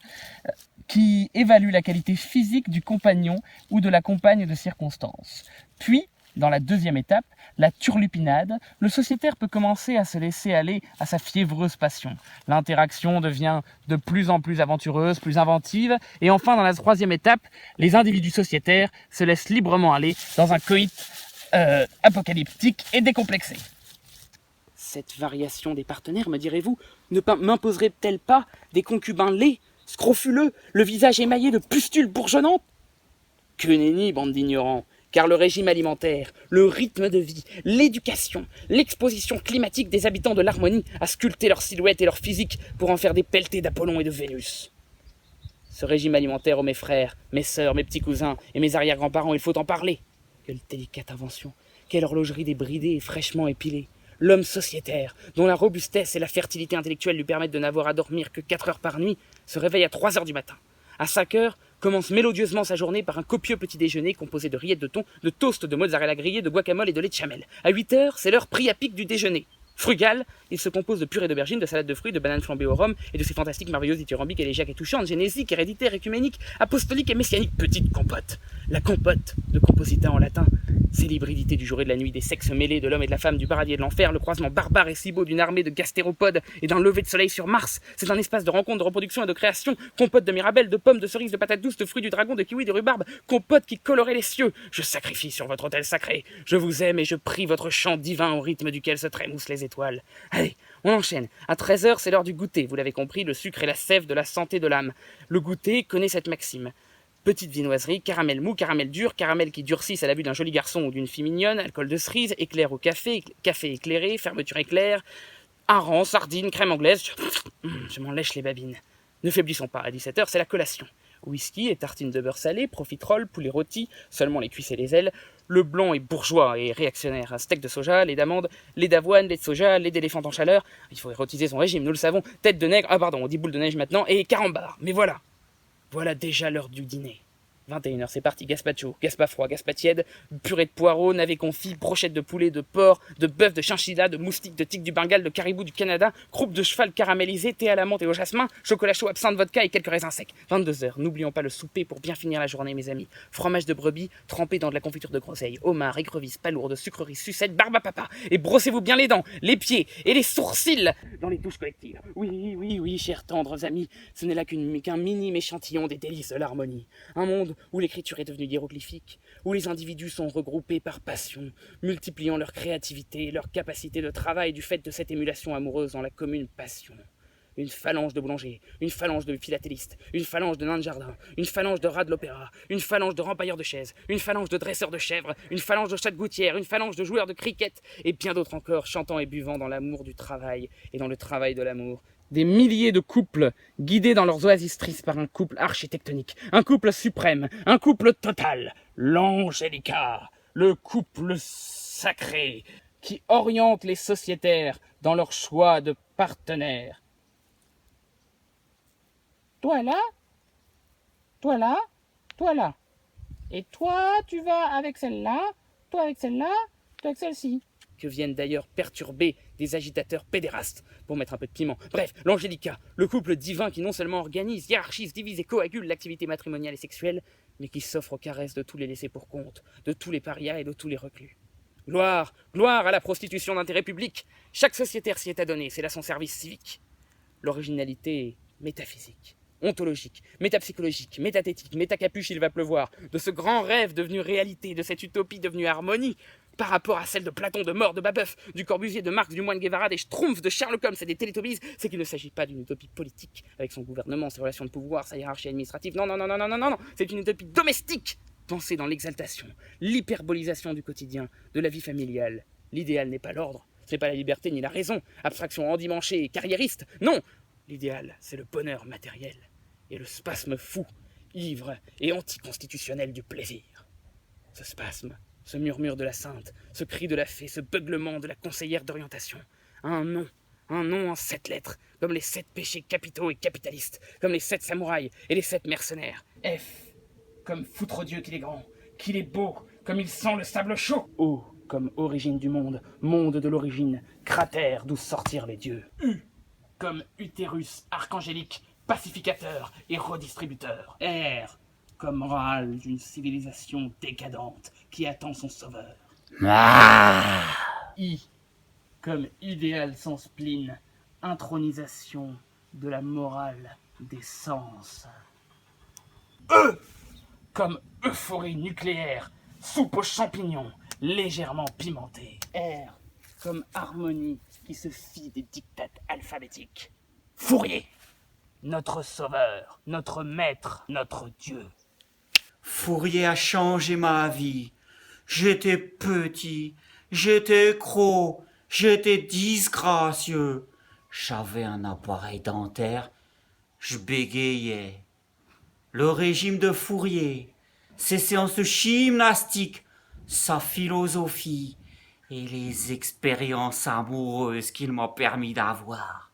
qui évaluent la qualité physique du compagnon ou de la compagne de circonstance. Puis, dans la 2e étape, la turlupinade, le sociétaire peut commencer à se laisser aller à sa fiévreuse passion. L'interaction devient de plus en plus aventureuse, plus inventive, et enfin, dans la 3e étape, les individus sociétaires se laissent librement aller dans un coït apocalyptique et décomplexé. Cette variation des partenaires, me direz-vous, ne m'imposerait-elle pas des concubins laids, scrofuleux, le visage émaillé de pustules bourgeonnantes? Que nenni, bande d'ignorants! Car le régime alimentaire, le rythme de vie, l'éducation, l'exposition climatique des habitants de l'harmonie a sculpté leur silhouette et leur physique pour en faire des pelletés d'Apollon et de Vénus. Ce régime alimentaire, mes frères, mes sœurs, mes petits cousins et mes arrière-grands-parents, il faut en parler. Quelle délicate invention, quelle horlogerie débridée et fraîchement épilée. L'homme sociétaire, dont la robustesse et la fertilité intellectuelle lui permettent de n'avoir à dormir que 4 heures par nuit, se réveille à 3 heures du matin. À 5 heures, commence mélodieusement sa journée par un copieux petit déjeuner composé de rillettes de thon, de toast de mozzarella grillé, de guacamole et de lait de chamel. À 8 heures, c'est l'heure prix à pic du déjeuner. Frugal, il se compose de purée d'aubergine, de salade de fruits, de bananes flambées au rhum et de ces fantastiques, merveilleuses, dithyrambiques, élégiaques et touchantes, génésiques, héréditaires, écuméniques, apostoliques et messianiques petites compotes. La compote, de composita en latin, c'est l'hybridité du jour et de la nuit, des sexes mêlés, de l'homme et de la femme, du paradis et de l'enfer, le croisement barbare et si beau d'une armée de gastéropodes et d'un lever de soleil sur Mars. C'est un espace de rencontre, de reproduction et de création. Compote de mirabelle, de pommes, de cerises, de patates douces, de fruits du dragon, de kiwi, de rhubarbe. Compote qui colorait les cieux. Je sacrifie sur votre autel sacré. Je vous aime et je prie votre chant divin au rythme duquel se trémoussent les étoiles. Allez, on enchaîne. À 13 heures, c'est l'heure du goûter. Vous l'avez compris, le sucre est la sève de la santé de l'âme. Le goûter connaît cette maxime. Petite viennoiserie, caramel mou, caramel dur, caramel qui durcisse à la vue d'un joli garçon ou d'une fille mignonne, alcool de cerise, éclair au café, café éclairé, fermeture éclair, hareng, sardine, crème anglaise. Je m'en lèche les babines. Ne faiblissons pas, à 17h, c'est la collation. Whisky et tartines de beurre salé, profiterole, poulet rôti, seulement les cuisses et les ailes. Le blanc est bourgeois et réactionnaire. Un steak de soja, lait d'amande, lait d'avoine, lait de soja, lait d'éléphant en chaleur. Il faut érotiser son régime, nous le savons. Tête de nègre, on dit boule de neige maintenant, et carambar. Mais voilà. Voilà déjà l'heure du dîner. 21h, c'est parti, gazpacho, gazpa froid, gazpa tiède, purée de poireaux, navets confits, brochettes de poulet, de porc, de bœuf, de chinchilla, de moustique, de tigre du Bengale, de caribou du Canada, croupe de cheval caramélisé, thé à la menthe et au jasmin, chocolat chaud, absinthe, vodka et quelques raisins secs. 22h, n'oublions pas le souper pour bien finir la journée, mes amis. Fromage de brebis, trempé dans de la confiture de groseille, homard, écrevisse, palourde, sucreries, sucettes, barbe à papa. Et brossez-vous bien les dents, les pieds et les sourcils dans les douches collectives. Oui, chers tendres amis, ce n'est là qu'un minime échantillon des délices de l'harmonie. Un monde où l'écriture est devenue hiéroglyphique, où les individus sont regroupés par passion, multipliant leur créativité, leur capacité de travail du fait de cette émulation amoureuse en la commune passion. Une phalange de boulangers, une phalange de philatélistes, une phalange de nains de jardin, une phalange de rats de l'opéra, une phalange de rempailleurs de chaises, une phalange de dresseurs de chèvres, une phalange de chats de gouttière, une phalange de joueurs de cricket, et bien d'autres encore, chantant et buvant dans l'amour du travail et dans le travail de l'amour. Des milliers de couples guidés dans leurs oasis tristes par un couple architectonique, un couple suprême, un couple total, l'Angélica, le couple sacré qui oriente les sociétaires dans leur choix de partenaires. Toi là, toi là, toi là. Et toi, tu vas avec celle-là, toi avec celle-là, toi avec celle-ci. Que viennent d'ailleurs perturber des agitateurs pédérastes, pour mettre un peu de piment. Bref, l'Angélica, le couple divin qui non seulement organise, hiérarchise, divise et coagule l'activité matrimoniale et sexuelle, mais qui s'offre aux caresses de tous les laissés pour compte, de tous les parias et de tous les reclus. Gloire à la prostitution d'intérêt public. Chaque sociétaire s'y est adonné, c'est là son service civique. L'originalité métaphysique, ontologique, métapsychologique, métathétique, métacapuche, il va pleuvoir, de ce grand rêve devenu réalité, de cette utopie devenue harmonie, par rapport à celle de Platon, de More, de Babeuf, du Corbusier, de Marx, du Moine Guevara, des Schtroumpfs, de Sherlock Holmes et des Télétobies, c'est qu'il ne s'agit pas d'une utopie politique, avec son gouvernement, ses relations de pouvoir, sa hiérarchie administrative. Non, c'est une utopie domestique, pensée dans l'exaltation, l'hyperbolisation du quotidien, de la vie familiale. L'idéal n'est pas l'ordre, ce n'est pas la liberté ni la raison, abstraction endimanchée et carriériste, non. L'idéal, c'est le bonheur matériel, et le spasme fou, ivre et anticonstitutionnel du plaisir. Ce spasme, ce murmure de la sainte, ce cri de la fée, ce beuglement de la conseillère d'orientation. Un nom en 7 lettres, comme les 7 péchés capitaux et capitalistes, comme les 7 samouraïs et les 7 mercenaires. F, comme foutre Dieu qu'il est grand, qu'il est beau, comme il sent le sable chaud. O, comme origine du monde, monde de l'origine, cratère d'où sortirent les dieux. U, comme utérus archangélique, pacificateur et redistributeur. R, comme râle d'une civilisation décadente qui attend son sauveur. I, comme idéal sans spleen, intronisation de la morale des sens. E, comme euphorie nucléaire, soupe aux champignons, légèrement pimentée. R, comme harmonie qui se fie des dictates alphabétiques. Fourier, notre sauveur, notre maître, notre Dieu. Fourier a changé ma vie. J'étais petit, j'étais gros, j'étais disgracieux. J'avais un appareil dentaire, je bégayais. Le régime de Fourier, ses séances de gymnastique, sa philosophie et les expériences amoureuses qu'il m'a permis d'avoir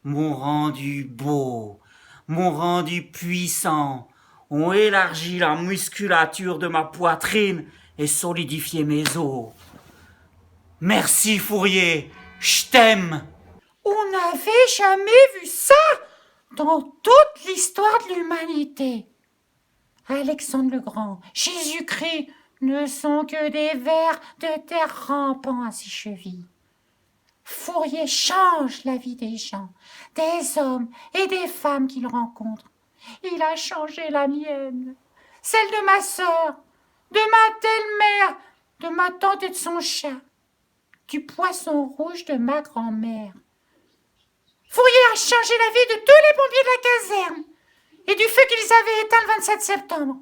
m'ont rendu beau, m'ont rendu puissant, ont élargi la musculature de ma poitrine et solidifié mes os. Merci Fourier, je t'aime. On n'avait jamais vu ça dans toute l'histoire de l'humanité. Alexandre le Grand, Jésus-Christ ne sont que des vers de terre rampant à ses chevilles. Fourier change la vie des gens, des hommes et des femmes qu'il rencontre. Il a changé la mienne, celle de ma sœur, de ma telle-mère, de ma tante et de son chat, du poisson rouge de ma grand-mère. Fourier a changé la vie de tous les pompiers de la caserne et du feu qu'ils avaient éteint le 27 septembre.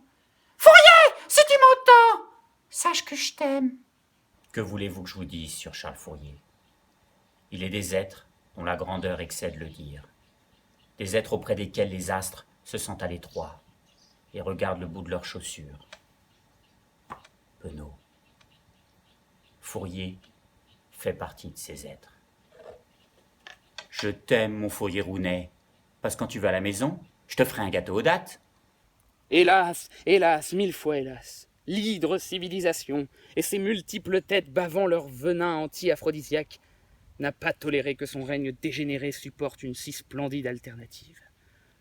Fourier, si tu m'entends, sache que je t'aime. Que voulez-vous que je vous dise sur Charles Fourier? Il est des êtres dont la grandeur excède le dire. Des êtres auprès desquels les astres se sentent à l'étroit et regardent le bout de leurs chaussures. Penaud. Fourier fait partie de ces êtres. Je t'aime, mon Fourier Rounet, parce que quand tu vas à la maison, je te ferai un gâteau aux dattes. Hélas, hélas, mille fois hélas, l'hydre civilisation et ses multiples têtes bavant leur venin anti-aphrodisiaque n'a pas toléré que son règne dégénéré supporte une si splendide alternative.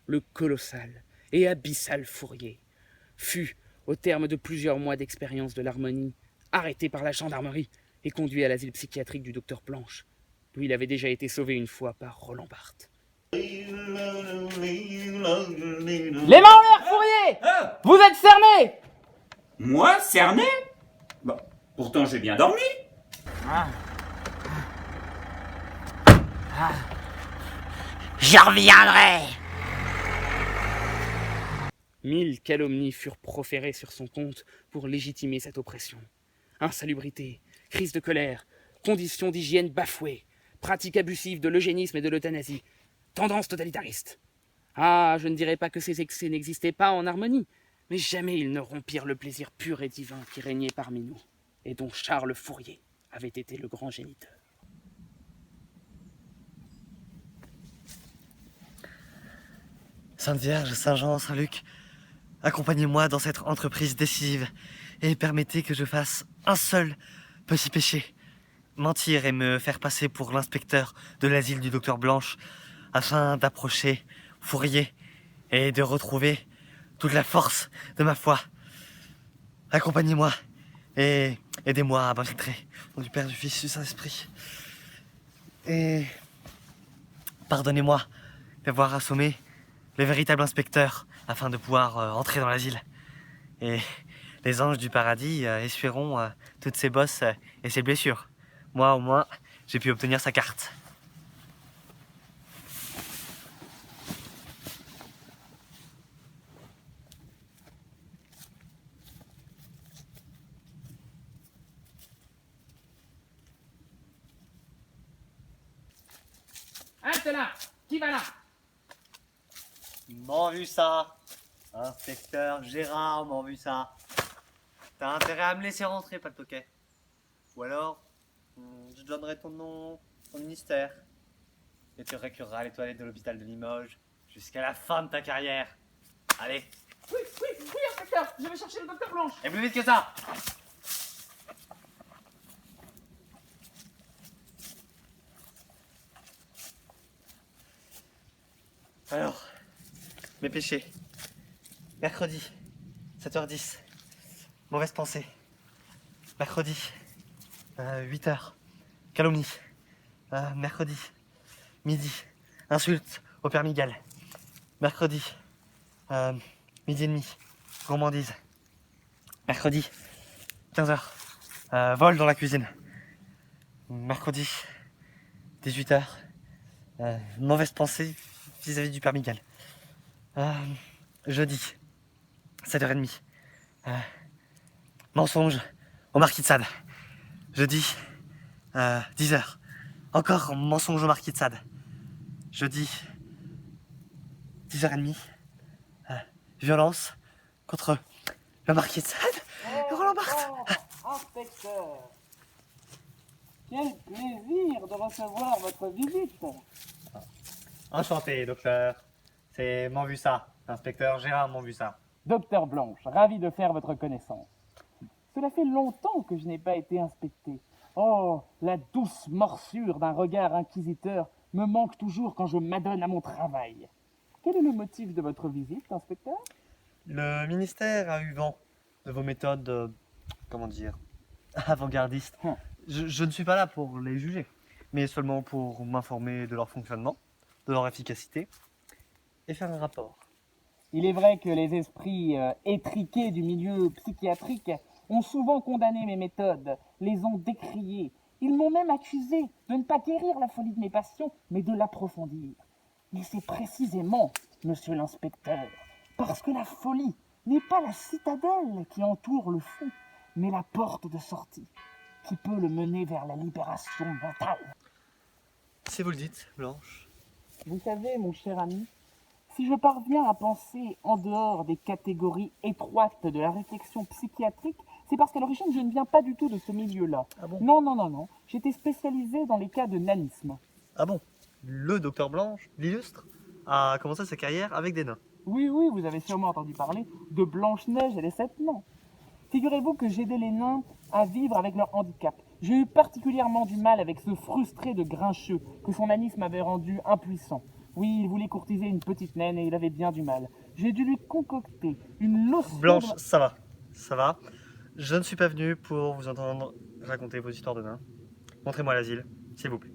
Le colossal et abyssal Fourier fut, au terme de plusieurs mois d'expérience de l'harmonie, arrêté par la gendarmerie et conduit à l'asile psychiatrique du docteur Blanche, d'où il avait déjà été sauvé une fois par Roland Barthes. Les mains en l'air, Fourier! Vous êtes cerné! Moi, cerné? Bon, pourtant j'ai bien dormi. Je reviendrai. 1000 calomnies furent proférées sur son compte pour légitimer cette oppression. Insalubrité, crise de colère, conditions d'hygiène bafouées, pratiques abusives de l'eugénisme et de l'euthanasie, tendance totalitariste. Ah, je ne dirais pas que ces excès n'existaient pas en harmonie, mais jamais ils ne rompirent le plaisir pur et divin qui régnait parmi nous, et dont Charles Fourier avait été le grand géniteur. Sainte Vierge, Saint Jean, Saint Luc, accompagnez-moi dans cette entreprise décisive et permettez que je fasse un seul petit péché, mentir et me faire passer pour l'inspecteur de l'asile du docteur Blanche afin d'approcher Fourier et de retrouver toute la force de ma foi. Accompagnez-moi et aidez-moi à m'infiltrer au nom du Père, du Fils, du Saint-Esprit. Et pardonnez-moi d'avoir assommé le véritable inspecteur afin de pouvoir entrer dans l'asile. Et les anges du paradis essuieront toutes ses bosses et ses blessures. Moi, au moins, j'ai pu obtenir sa carte. Halte là! Qui va là? M'en vu ça, inspecteur Gérard, m'en vu ça. T'as intérêt à me laisser rentrer, pas le toquet. Ou alors, je donnerai ton nom, ton ministère. Et tu récureras les toilettes de l'hôpital de Limoges jusqu'à la fin de ta carrière. Allez, Oui, inspecteur! Je vais chercher le docteur Blanche! et plus vite que ça. Alors, mes péchés. Mercredi, 7h10. Mauvaise pensée. Mercredi, 8h. Calomnie. Mercredi, midi. Insulte au père Miguel. Mercredi, midi et demi. Gourmandise. Mercredi, 15h. Vol dans la cuisine. Mercredi, 18h. Mauvaise pensée vis-à-vis du père Miguel. Jeudi, 7h30. Mensonge au marquis de Sade. Jeudi, 10h. Encore mensonge au marquis de Sade. Jeudi, 10h30. Violence contre le marquis de Sade et Roland Barthes. Inspecteur! Quel plaisir de recevoir votre visite! Enchanté, docteur. C'est m'en vu ça. Inspecteur Gérard m'en vu ça. Docteur Blanche, ravi de faire votre connaissance. Cela fait longtemps que je n'ai pas été inspecté. Oh, la douce morsure d'un regard inquisiteur me manque toujours quand je m'adonne à mon travail. Quel est le motif de votre visite, inspecteur? Le ministère a eu vent de vos méthodes, avant-gardistes. Je ne suis pas là pour les juger, mais seulement pour m'informer de leur fonctionnement, de leur efficacité, et faire un rapport. Il est vrai que les esprits étriqués du milieu psychiatrique ont souvent condamné mes méthodes, les ont décriées. Ils m'ont même accusé de ne pas guérir la folie de mes passions, mais de l'approfondir. Et c'est précisément, monsieur l'inspecteur, parce que la folie n'est pas la citadelle qui entoure le fou, mais la porte de sortie qui peut le mener vers la libération mentale. Si vous le dites, Blanche. Vous savez, mon cher ami, si je parviens à penser en dehors des catégories étroites de la réflexion psychiatrique, c'est parce qu'à l'origine, je ne viens pas du tout de ce milieu-là. Ah bon? Non. J'étais spécialisé dans les cas de nanisme. Ah bon? Le docteur Blanche, l'illustre, a commencé sa carrière avec des nains. Oui, oui, vous avez sûrement entendu parler de Blanche-Neige et les 7 nains. Figurez-vous que j'aidais les nains à vivre avec leur handicap. J'ai eu particulièrement du mal avec ce frustré de Grincheux que son anis m'avait rendu impuissant. Oui, il voulait courtiser une petite naine et il avait bien du mal. J'ai dû lui concocter une lotion... Blanche, ça va. Ça va. Je ne suis pas venu pour vous entendre raconter vos histoires de nains. Montrez-moi l'asile, s'il vous plaît.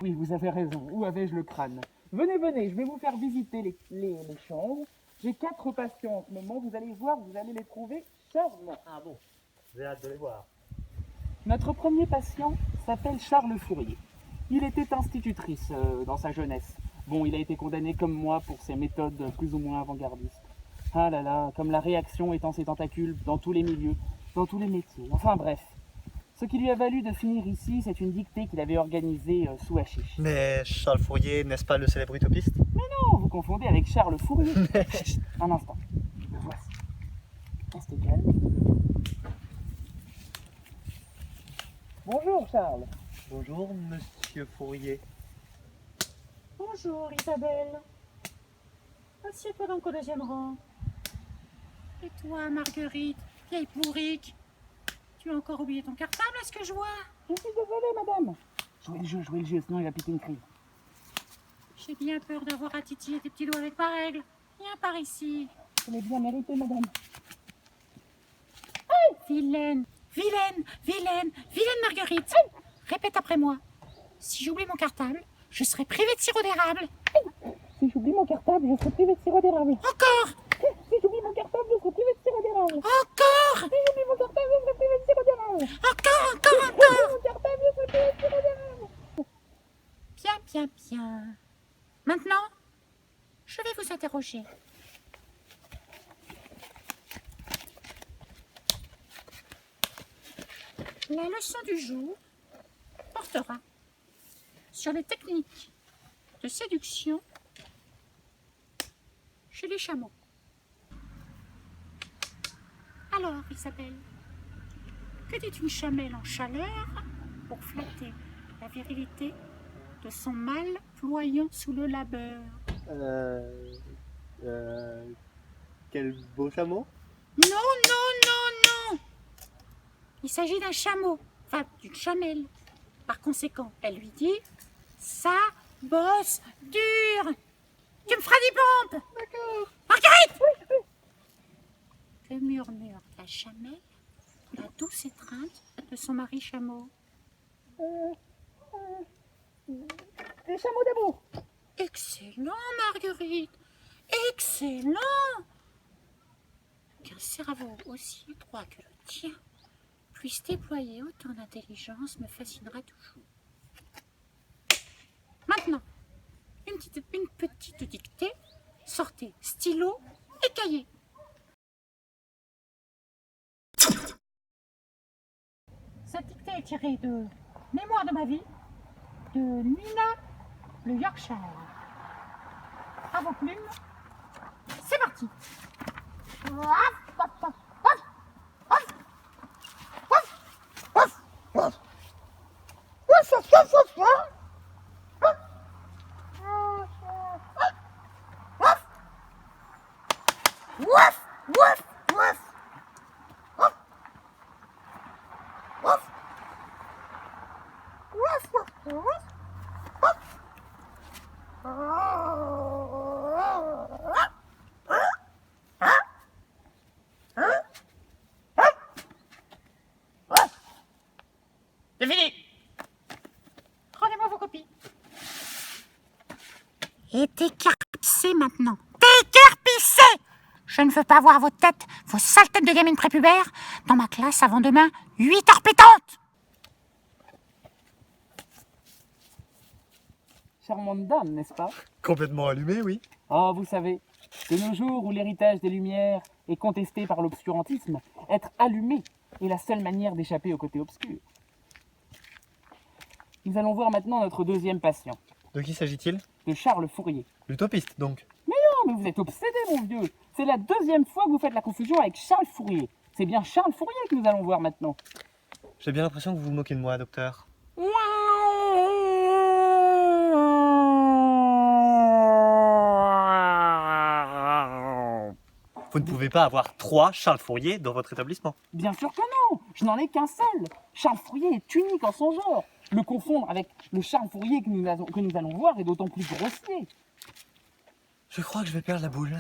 Oui, vous avez raison. Où avais-je le crâne? Venez, venez, je vais vous faire visiter les chambres. J'ai 4 patients en ce moment. Vous allez voir, vous allez les trouver charmants. Ah bon, j'ai hâte de les voir. Notre premier patient s'appelle Charles Fourier. Il était institutrice dans sa jeunesse. Bon, il a été condamné comme moi pour ses méthodes plus ou moins avant-gardistes. Ah là là, comme la réaction étend ses tentacules dans tous les milieux, dans tous les métiers. Enfin bref. Ce qui lui a valu de finir ici, c'est une dictée qu'il avait organisée sous hachiche. Mais Charles Fourier, n'est-ce pas le célèbre utopiste? Non, vous confondez avec Charles Fourier. Chut, un instant. Le voici. Restez calme. Bonjour Charles. Bonjour, monsieur Fourier. Bonjour Isabelle. Assieds-toi donc au deuxième rang. Et toi, Marguerite, vieille pourrique, tu as encore oublié ton cartable, à ce que je vois? Je suis désolée, madame. Jouez le jeu, sinon il va piquer une crise. J'ai bien peur d'avoir à titiller tes petits doigts avec ma règle. Viens par ici. Je l'ai bien mérité, madame. Vilaine, vilaine, vilaine, vilaine Marguerite. Répète après moi. Si j'oublie mon cartable, je serai privée de sirop d'érable. Si j'oublie mon cartable, je serai privé de sirop d'érable. Encore, Si j'oublie mon cartable, je serai privé de sirop d'érable. encore, Si j'oublie mon cartable, je serai privé de sirop d'érable. encore, encore, Si encore. j'oublie mon cartable, je serai privé de sirop d'érable. Bien, bien, bien. Maintenant, je vais vous interroger. La leçon du jour portera sur les techniques de séduction chez les chameaux. Alors, Isabelle, que dit une chamelle en chaleur pour flatter la virilité de son mâle ployant sous le labeur? Quel beau chameau. Non, non, non, non. Il s'agit d'un chameau, enfin d'une chamelle. Par conséquent, elle lui dit « Ça bosse dur. Tu me feras des pompes. » D'accord. Marguerite. Oui. Que murmure la chamelle, la douce étreinte de son mari chameau? Des chameaux d'amour. Excellent, Marguerite. Excellent. Qu'un cerveau aussi étroit que le tien puisse déployer autant d'intelligence me fascinera toujours. Maintenant, une petite dictée. Sortez stylo et cahier. Cette dictée est tirée de Mémoire de ma vie de Nina le Yorkshire. À vos plumes, c'est parti. C'est fini. Rendez-moi vos copies. Et décarpissez maintenant. Décarpissez! Je ne veux pas voir vos têtes, vos sales têtes de gamines prépubères, dans ma classe avant demain, 8 heures pétantes! Charmante dame, n'est-ce pas? Complètement allumé, oui. Oh, vous savez, de nos jours où l'héritage des Lumières est contesté par l'obscurantisme, être allumé est la seule manière d'échapper au côté obscur. Nous allons voir maintenant notre deuxième patient, De qui s'agit-il? de Charles Fourier. L'utopiste, donc. Non, mais vous êtes obsédé, mon vieux. C'est la deuxième fois que vous faites la confusion avec Charles Fourier. C'est bien Charles Fourier que nous allons voir maintenant. J'ai bien l'impression que vous vous moquez de moi, docteur. Vous ne pouvez pas avoir 3 Charles Fourier dans votre établissement. Bien sûr que non, je n'en ai qu'un seul. Charles Fourier est unique en son genre. Le confondre avec le Charles Fourier que nous allons voir est d'autant plus grossier. Je crois que je vais perdre la boule.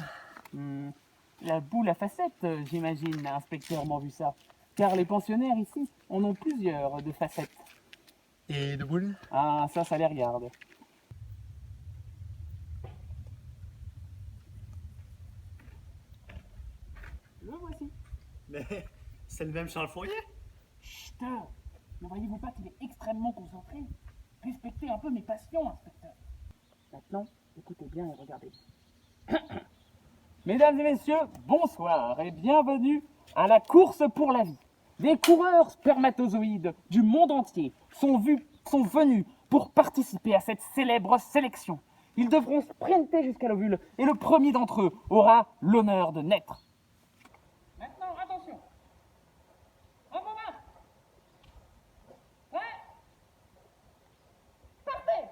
La boule à facettes, j'imagine, inspecteur Manvussa. Car les pensionnaires ici en ont plusieurs de facettes. Et de boule? Ah, ça les regarde. Le voici. Mais c'est le même Charles Fourier? Chut! Ne voyez-vous pas qu'il est extrêmement concentré? Respectez un peu mes passions, inspecteur. Maintenant, écoutez bien et regardez. Mesdames et messieurs, bonsoir et bienvenue à la course pour la vie. Des coureurs spermatozoïdes du monde entier sont venus pour participer à cette célèbre sélection. Ils devront sprinter jusqu'à l'ovule et le premier d'entre eux aura l'honneur de naître. Maintenant, attention. En vos mains. Prêt? Partez.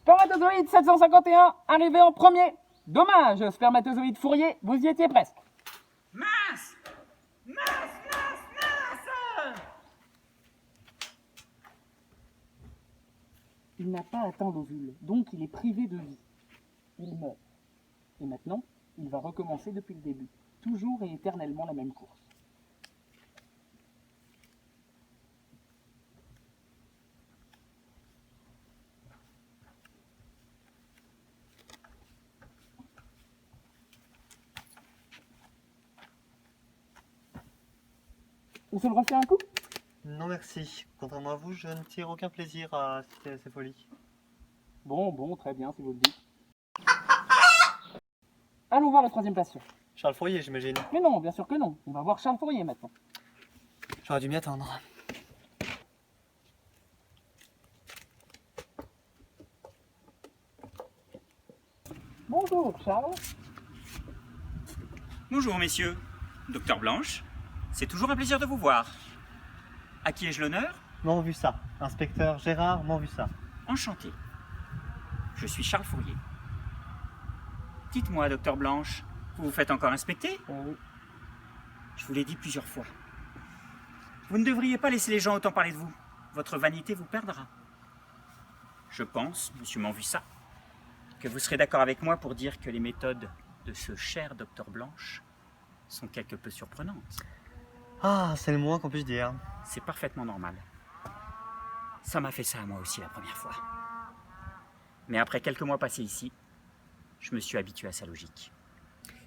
Spermatozoïde 751, arrivé en premier. Dommage, spermatozoïde Fourier, vous y étiez presque. Mince! Il n'a pas atteint l'ovule, donc il est privé de vie. Il meurt. Et maintenant, il va recommencer depuis le début. Toujours et éternellement la même course. On se le refait un coup? Non merci. Contrairement à vous, je ne tire aucun plaisir à assister à ces folies. Bon, très bien, si vous le dites. Allons voir le troisième patient. Charles Fourier, j'imagine. Mais non, bien sûr que non. On va voir Charles Fourier maintenant. J'aurais dû m'y attendre. Bonjour, Charles. Bonjour messieurs. Docteur Blanche, c'est toujours un plaisir de vous voir. À qui ai-je l'honneur? Manvussa. Inspecteur Gérard Manvussa. Enchanté. Je suis Charles Fourier. Dites-moi, docteur Blanche, vous vous faites encore inspecter? Oui. Je vous l'ai dit plusieurs fois. Vous ne devriez pas laisser les gens autant parler de vous. Votre vanité vous perdra. Je pense, monsieur Manvussa, que vous serez d'accord avec moi pour dire que les méthodes de ce cher docteur Blanche sont quelque peu surprenantes. Ah, c'est le moins qu'on puisse dire. C'est parfaitement normal. Ça m'a fait ça à moi aussi la première fois. Mais après quelques mois passés ici, je me suis habitué à sa logique.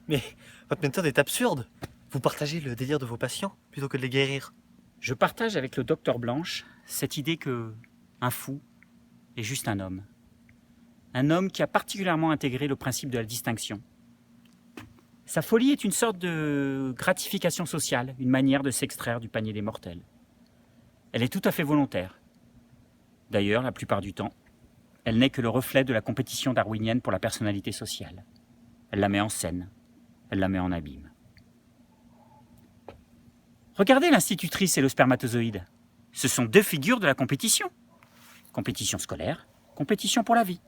Mais votre méthode est absurde. Vous partagez le délire de vos patients plutôt que de les guérir. Je partage avec le docteur Blanche cette idée que un fou est juste un homme. Un homme qui a particulièrement intégré le principe de la distinction. Sa folie est une sorte de gratification sociale, une manière de s'extraire du panier des mortels. Elle est tout à fait volontaire. D'ailleurs, la plupart du temps, elle n'est que le reflet de la compétition darwinienne pour la personnalité sociale. Elle la met en scène, elle la met en abîme. Regardez l'institutrice et le spermatozoïde. Ce sont deux figures de la compétition. Compétition scolaire, compétition pour la vie.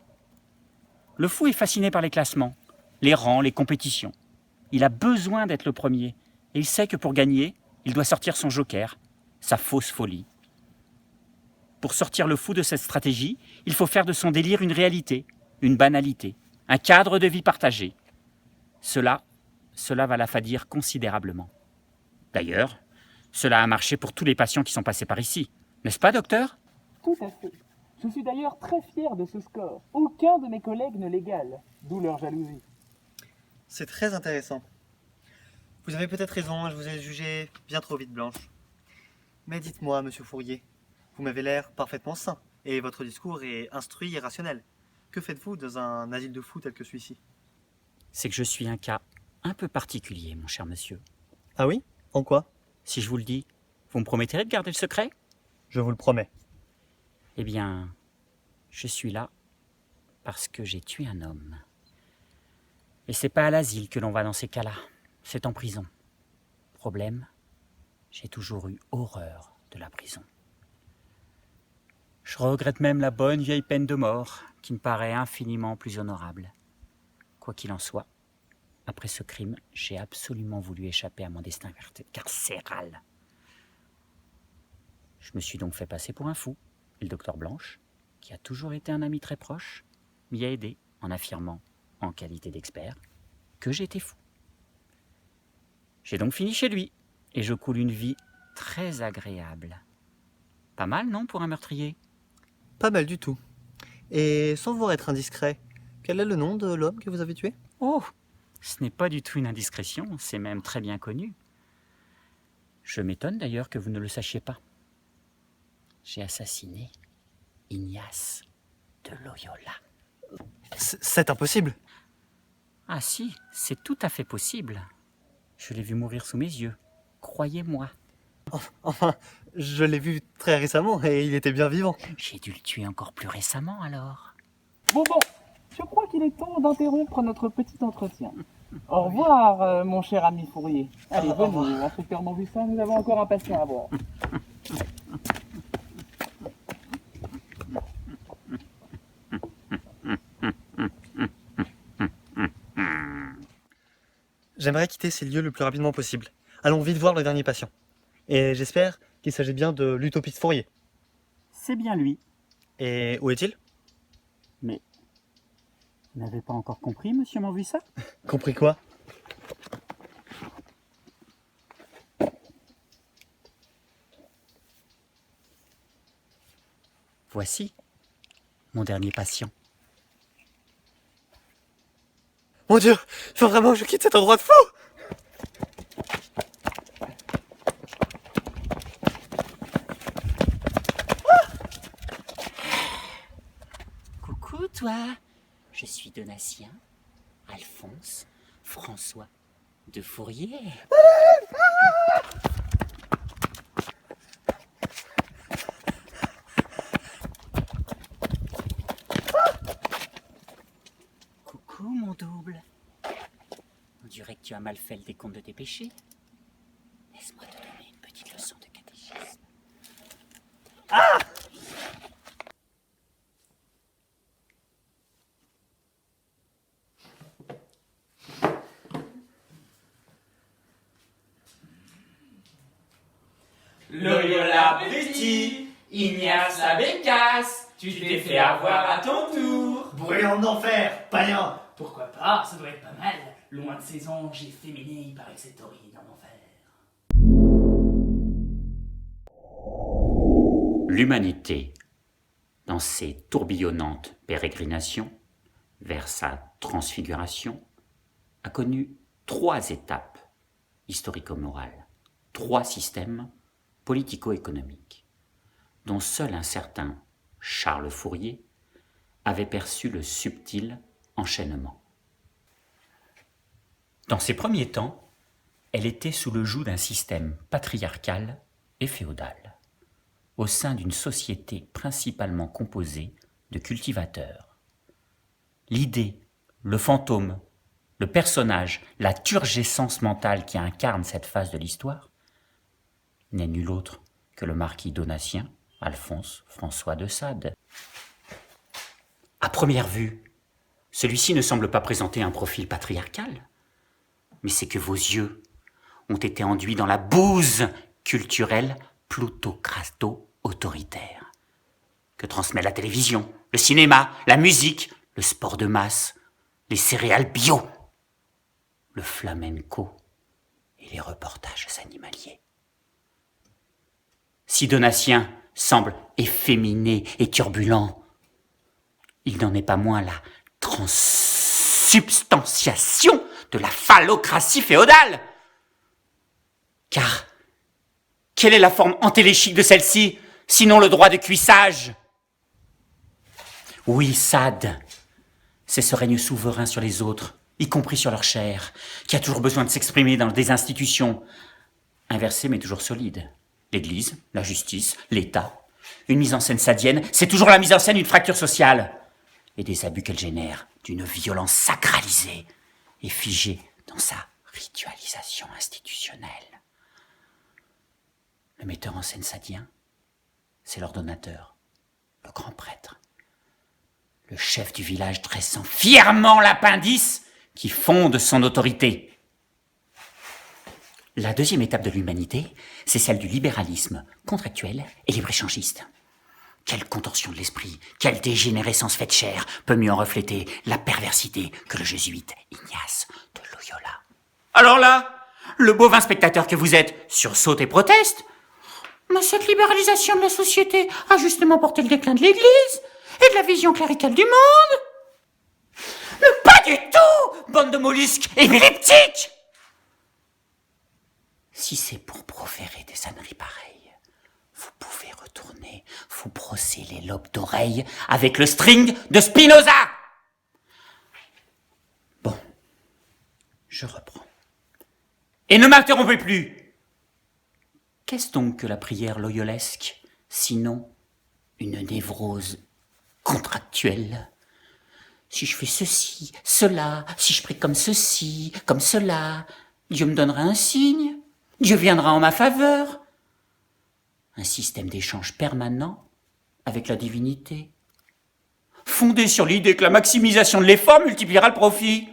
Le fou est fasciné par les classements, les rangs, les compétitions. Il a besoin d'être le premier, et il sait que pour gagner, il doit sortir son joker, sa fausse folie. Pour sortir le fou de cette stratégie, il faut faire de son délire une réalité, une banalité, un cadre de vie partagé. Cela va l'affadir considérablement. D'ailleurs, cela a marché pour tous les patients qui sont passés par ici. N'est-ce pas, docteur? Tout à fait. Je suis d'ailleurs très fier de ce score. Aucun de mes collègues ne l'égale, d'où leur jalousie. C'est très intéressant. Vous avez peut-être raison, je vous ai jugé bien trop vite blanche. Mais dites-moi, monsieur Fourier, vous m'avez l'air parfaitement sain, et votre discours est instruit et rationnel. Que faites-vous dans un asile de fous tel que celui-ci? C'est que je suis un cas un peu particulier, mon cher monsieur. Ah oui? En quoi? Si je vous le dis, vous me promettrez de garder le secret? Je vous le promets. Eh bien, je suis là parce que j'ai tué un homme. Et c'est pas à l'asile que l'on va dans ces cas-là, c'est en prison. Problème, j'ai toujours eu horreur de la prison. Je regrette même la bonne vieille peine de mort, qui me paraît infiniment plus honorable. Quoi qu'il en soit, après ce crime, j'ai absolument voulu échapper à mon destin carcéral. Je me suis donc fait passer pour un fou. Et le docteur Blanche, qui a toujours été un ami très proche, m'y a aidé en affirmant, en qualité d'expert, que j'étais fou. J'ai donc fini chez lui, et je coule une vie très agréable. Pas mal, non, pour un meurtrier? Pas mal du tout. Et sans vouloir être indiscret, quel est le nom de l'homme que vous avez tué? Oh, ce n'est pas du tout une indiscrétion, c'est même très bien connu. Je m'étonne d'ailleurs que vous ne le sachiez pas. J'ai assassiné Ignace de Loyola. C'est impossible. Ah si, c'est tout à fait possible. Je l'ai vu mourir sous mes yeux, croyez-moi. Enfin, je l'ai vu très récemment et il était bien vivant. J'ai dû le tuer encore plus récemment alors. Bon, je crois qu'il est temps d'interrompre notre petit entretien. Au revoir, mon cher ami Fourier. Allez, venez, inspecteur Montbuisson, nous avons encore un patient à voir. J'aimerais quitter ces lieux le plus rapidement possible. Allons vite voir le dernier patient. Et j'espère qu'il s'agit bien de l'utopiste Fourier. C'est bien lui. Et où est-il? Mais vous n'avez pas encore compris, monsieur Montbuisson? Compris quoi? Voici mon dernier patient. Mon Dieu, il faut vraiment que je quitte cet endroit de fou! Coucou toi, je suis Donatien, Alphonse, François de Fourier. Coucou mon double. On dirait que tu as mal fait le décompte de tes péchés. Laisse-moi te donner une petite leçon de catéchisme. Loyola Petit, Ignace la Bécasse, tu t'es fait avoir à ton tour. Brûlant d'enfer, païen. Pourquoi pas, ça doit être pas mal. Loin de ces anges efféminés, il paraît que c'est horrible en enfer. L'humanité, dans ses tourbillonnantes pérégrinations vers sa transfiguration, a connu 3 étapes historico-morales, 3 systèmes politico-économiques, dont seul un certain Charles Fourier avait perçu le subtil enchaînement. Dans ses premiers temps, elle était sous le joug d'un système patriarcal et féodal, au sein d'une société principalement composée de cultivateurs. L'idée, le fantôme, le personnage, la turgescence mentale qui incarne cette phase de l'histoire n'est nul autre que le marquis Donatien, Alphonse François de Sade. À première vue, celui-ci ne semble pas présenter un profil patriarcal, mais c'est que vos yeux ont été enduits dans la bouse culturelle plutocrato-autoritaire que transmet la télévision, le cinéma, la musique, le sport de masse, les céréales bio, le flamenco et les reportages animaliers. Si Donatien semble efféminé et turbulent, il n'en est pas moins la transsubstantiation de la phallocratie féodale. Car quelle est la forme antéléchique de celle-ci, sinon le droit de cuissage? Oui, Sade, c'est ce règne souverain sur les autres, y compris sur leur chair, qui a toujours besoin de s'exprimer dans des institutions inversées mais toujours solides. L'Église, la justice, l'État. Une mise en scène sadienne, c'est toujours la mise en scène d'une fracture sociale. Et des abus qu'elle génère, d'une violence sacralisée et figée dans sa ritualisation institutionnelle. Le metteur en scène sadien, c'est l'ordonnateur, le grand prêtre, le chef du village dressant fièrement l'appendice qui fonde son autorité. La deuxième étape de l'humanité, c'est celle du libéralisme contractuel et libre-échangiste. Quelle contorsion de l'esprit, quelle dégénérescence faite chair peut mieux en refléter la perversité que le jésuite Ignace de Loyola. Alors là, le bovin spectateur que vous êtes sursaute et proteste. Mais cette libéralisation de la société a justement porté le déclin de l'Église et de la vision cléricale du monde. Mais pas du tout, bande de mollusques épileptiques. Si c'est pour proférer des âneries pareilles, vous pouvez retourner vous brosser les lobes d'oreilles avec le string de Spinoza. Bon, je reprends. Et ne m'interrompez plus. Qu'est-ce donc que la prière loyolesque, sinon une névrose contractuelle? Si je fais ceci, cela, si je prie comme ceci, comme cela, Dieu me donnera un signe, Dieu viendra en ma faveur. Un système d'échange permanent avec la divinité, fondé sur l'idée que la maximisation de l'effort multipliera le profit.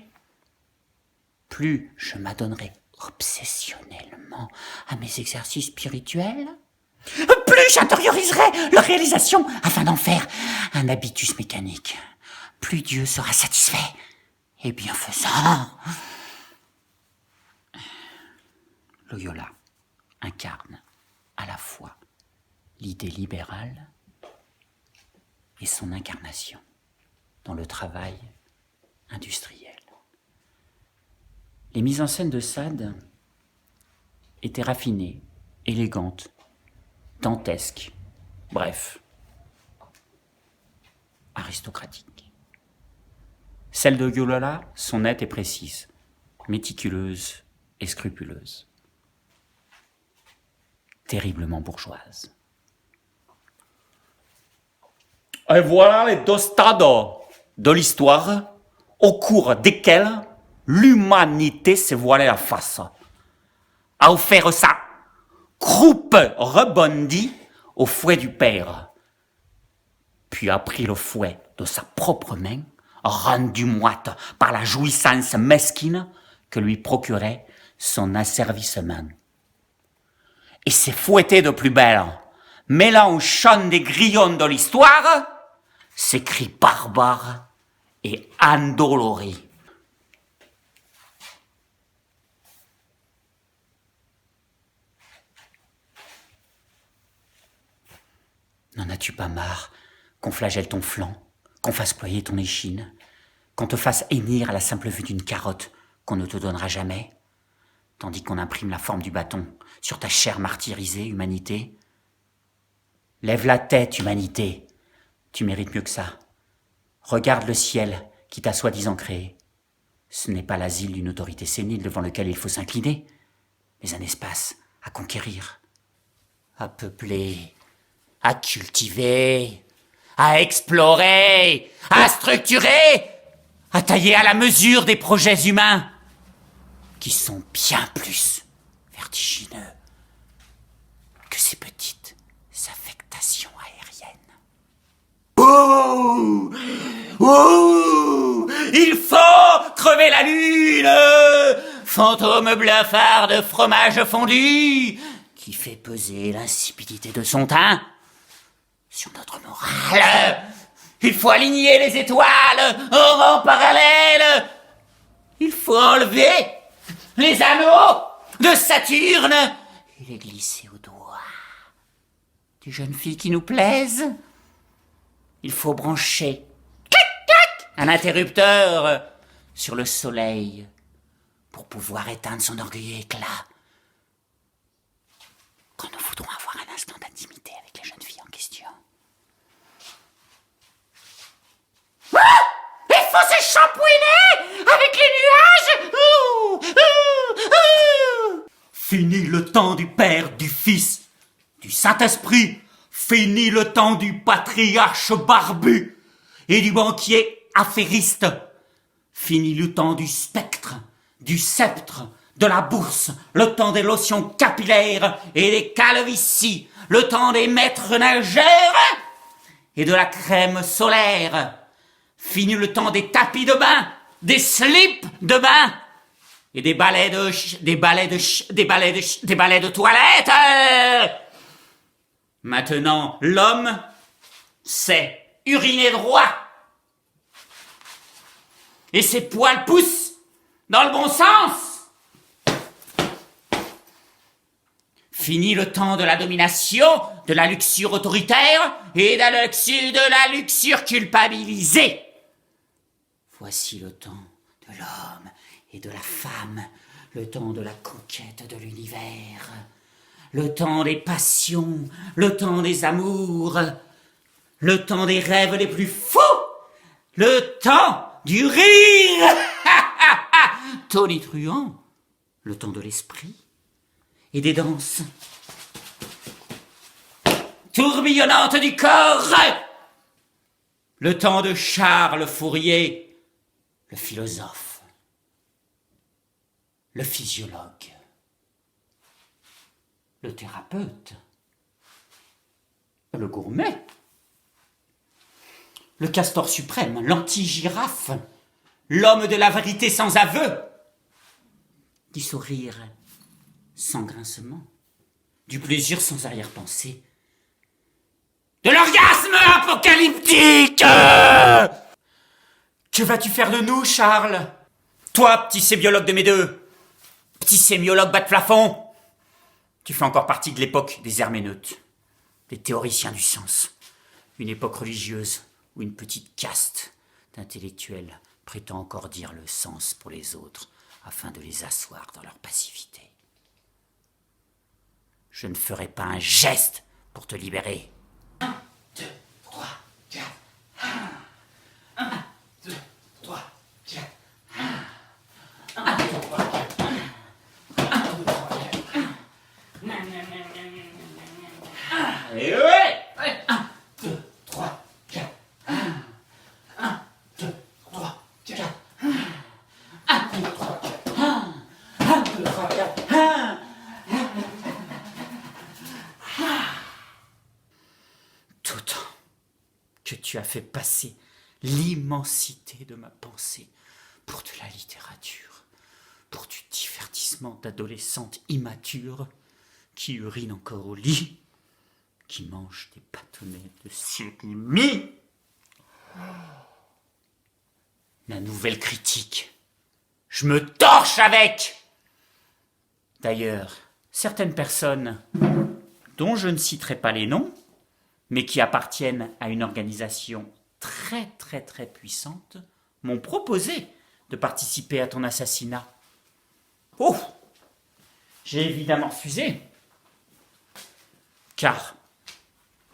Plus je m'adonnerai obsessionnellement à mes exercices spirituels, plus j'intérioriserai leur réalisation afin d'en faire un habitus mécanique. Plus Dieu sera satisfait et bienfaisant. Loyola incarne à la fois l'idée libérale et son incarnation dans le travail industriel. Les mises en scène de Sade étaient raffinées, élégantes, dantesques, bref, aristocratiques. Celles de Loyola sont nettes et précises, méticuleuses et scrupuleuses, terriblement bourgeoises. Et voilà les deux stades de l'histoire au cours desquels l'humanité s'est voilée la face, a offert sa croupe rebondie au fouet du père, puis a pris le fouet de sa propre main, rendu moite par la jouissance mesquine que lui procurait son asservissement. Et s'est fouetté de plus belle, mêlant au chant des grillons de l'histoire ses cris barbares et endoloris. N'en as-tu pas marre qu'on flagelle ton flanc, qu'on fasse ployer ton échine, qu'on te fasse hennir à la simple vue d'une carotte qu'on ne te donnera jamais, tandis qu'on imprime la forme du bâton sur ta chair martyrisée, humanité? Lève la tête, humanité, tu mérites mieux que ça. Regarde le ciel qui t'a soi-disant créé. Ce n'est pas l'asile d'une autorité sénile devant lequel il faut s'incliner, mais un espace à conquérir, à peupler, à cultiver, à explorer, à structurer, à tailler à la mesure des projets humains, qui sont bien plus vertigineux que ces petites affectations aériennes. Ouh! Ouh! Il faut crever la lune! Fantôme blafard de fromage fondu, qui fait peser l'insipidité de son teint sur notre morale. Il faut aligner les étoiles en rang parallèle. Il faut enlever les anneaux de Saturne et les glisser au doigt des jeunes filles qui nous plaisent. Il faut brancher un interrupteur sur le soleil pour pouvoir éteindre son orgueilleux éclat quand nous voudrons avoir un instant d'intimité avec les jeunes filles en question. Il faut se shampouiner avec les nuages. Fini le temps du Père, du Fils, du Saint-Esprit. Fini le temps du patriarche barbu et du banquier affairiste. Fini le temps du spectre, du sceptre, de la bourse, le temps des lotions capillaires et des calvities, le temps des maîtres nageurs et de la crème solaire. Fini le temps des tapis de bain, des slips de bain et des balais de toilette. Maintenant, l'homme sait uriner droit. Et ses poils poussent dans le bon sens. Fini le temps de la domination, de la luxure autoritaire et de la luxure culpabilisée. Voici le temps de l'homme et de la femme, le temps de la conquête de l'univers, le temps des passions, le temps des amours, le temps des rêves les plus fous, le temps du rire, tonitruant, le temps de l'esprit et des danses tourbillonnantes du corps, le temps de Charles Fourier, le philosophe, le physiologue, le thérapeute, le gourmet, le castor suprême, l'anti-girafe, l'homme de la vérité sans aveu, du sourire sans grincement, du plaisir sans arrière-pensée, de l'orgasme apocalyptique. Que vas-tu faire de nous, Charles? Toi, petit sémiologue de mes deux, petit sémiologue bas de plafond, tu fais encore partie de l'époque des herméneutes, des théoriciens du sens, une époque religieuse où une petite caste d'intellectuels prétend encore dire le sens pour les autres afin de les asseoir dans leur passivité. Je ne ferai pas un geste pour te libérer. 1, 2, 3, 4. 1, 2, 3, 4. 1, 2, 3, 4. 1, 2, 3, 4. Et ouais! 1, 2, 3, 4. 1, 2, 3, 4. 1, 2, 3, 4. 1, 2, 3, 4. Tout temps que tu as fait passer l'immensité de ma pensée pour de la littérature, pour du divertissement d'adolescentes immatures qui urinent encore au lit, qui mangent des bâtonnets de surimi. La nouvelle critique, je me torche avec. D'ailleurs, certaines personnes, dont je ne citerai pas les noms, mais qui appartiennent à une organisation très puissante, m'ont proposé de participer à ton assassinat. Oh! J'ai évidemment refusé, car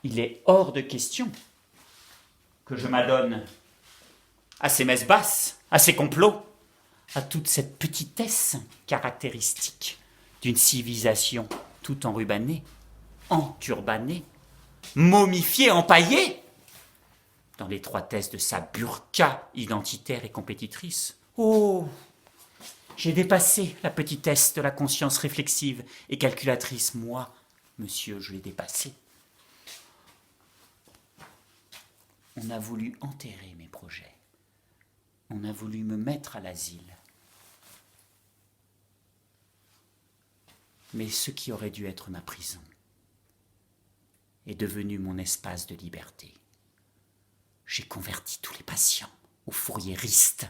il est hors de question que je m'adonne à ces messes basses, à ces complots, à toute cette petitesse caractéristique d'une civilisation tout enrubanée, enturbanée, momifiée, empaillée, dans l'étroitesse de sa burqa identitaire et compétitrice. Oh! J'ai dépassé la petitesse de la conscience réflexive et calculatrice. Moi, monsieur, je l'ai dépassé. On a voulu enterrer mes projets. On a voulu me mettre à l'asile. Mais ce qui aurait dû être ma prison est devenu mon espace de liberté. J'ai converti tous les patients aux fourriéristes.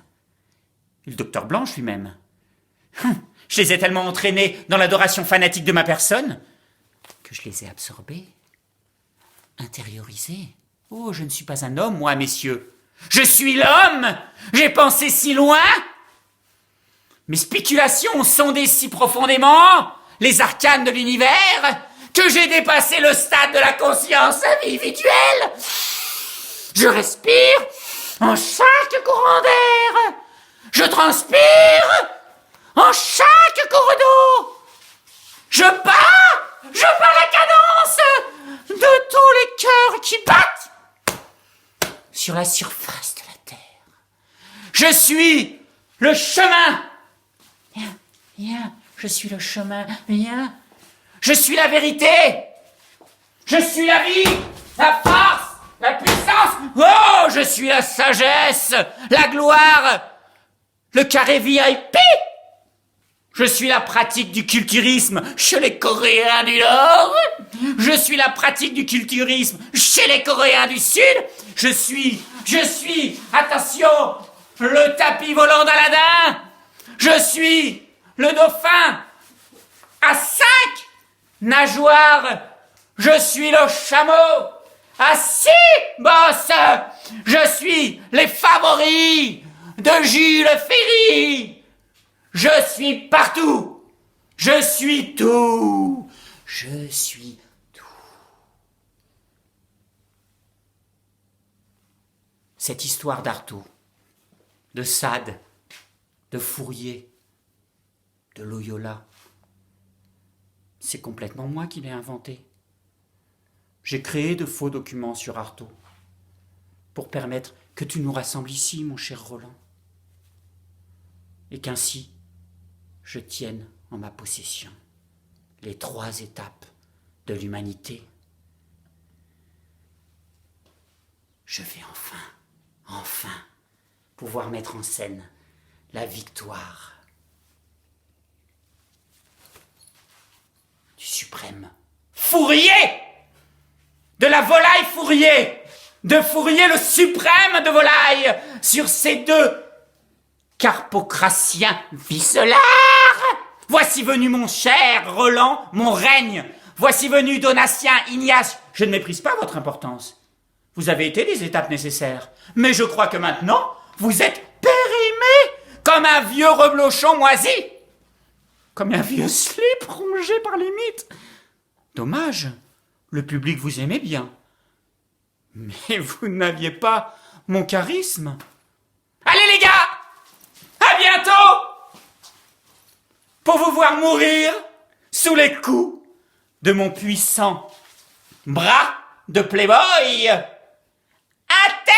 Et le docteur Blanche lui-même. Je les ai tellement entraînés dans l'adoration fanatique de ma personne que je les ai absorbés, intériorisés. Oh, je ne suis pas un homme, moi, messieurs. Je suis l'homme! J'ai pensé si loin! Mes spéculations ont sondé si profondément les arcanes de l'univers que j'ai dépassé le stade de la conscience individuelle. Je respire en chaque courant d'air. Je transpire en chaque cours d'eau. Je bats la cadence de tous les cœurs qui battent sur la surface de la terre. Je suis le chemin. Viens, je suis le chemin. Viens. Je suis la vérité. Je suis la vie, la force, la puissance. Oh, je suis la sagesse, la gloire. le carré VIP. Je suis la pratique du culturisme chez les Coréens du Nord. Je suis la pratique du culturisme chez les Coréens du Sud. Je suis, attention, le tapis volant d'Aladin. Je suis le dauphin à 5 nageoires. Je suis le chameau à 6 bosses. Je suis les favoris de Jules Ferry. Je suis partout. Je suis tout. Je suis tout. Cette histoire d'Artaud, de Sade, de Fourier, de Loyola, c'est complètement moi qui l'ai inventée. J'ai créé de faux documents sur Artaud pour permettre que tu nous rassembles ici, mon cher Roland, et qu'ainsi je tienne en ma possession les 3 étapes de l'humanité. Je vais enfin pouvoir mettre en scène la victoire du suprême Fourier, de la volaille Fourier, de Fourier le suprême de volaille, sur ces 2 carpocratiens vicelards. Voici venu mon cher Roland, mon règne. Voici venu Donatien, Ignace. Je ne méprise pas votre importance. Vous avez été les étapes nécessaires. Mais je crois que maintenant, vous êtes périmé comme un vieux reblochon moisi. Comme un vieux slip rongé par les mythes. Dommage, le public vous aimait bien. Mais vous n'aviez pas mon charisme. Allez les gars, à bientôt pour vous voir mourir sous les coups de mon puissant bras de Playboy intergalactique.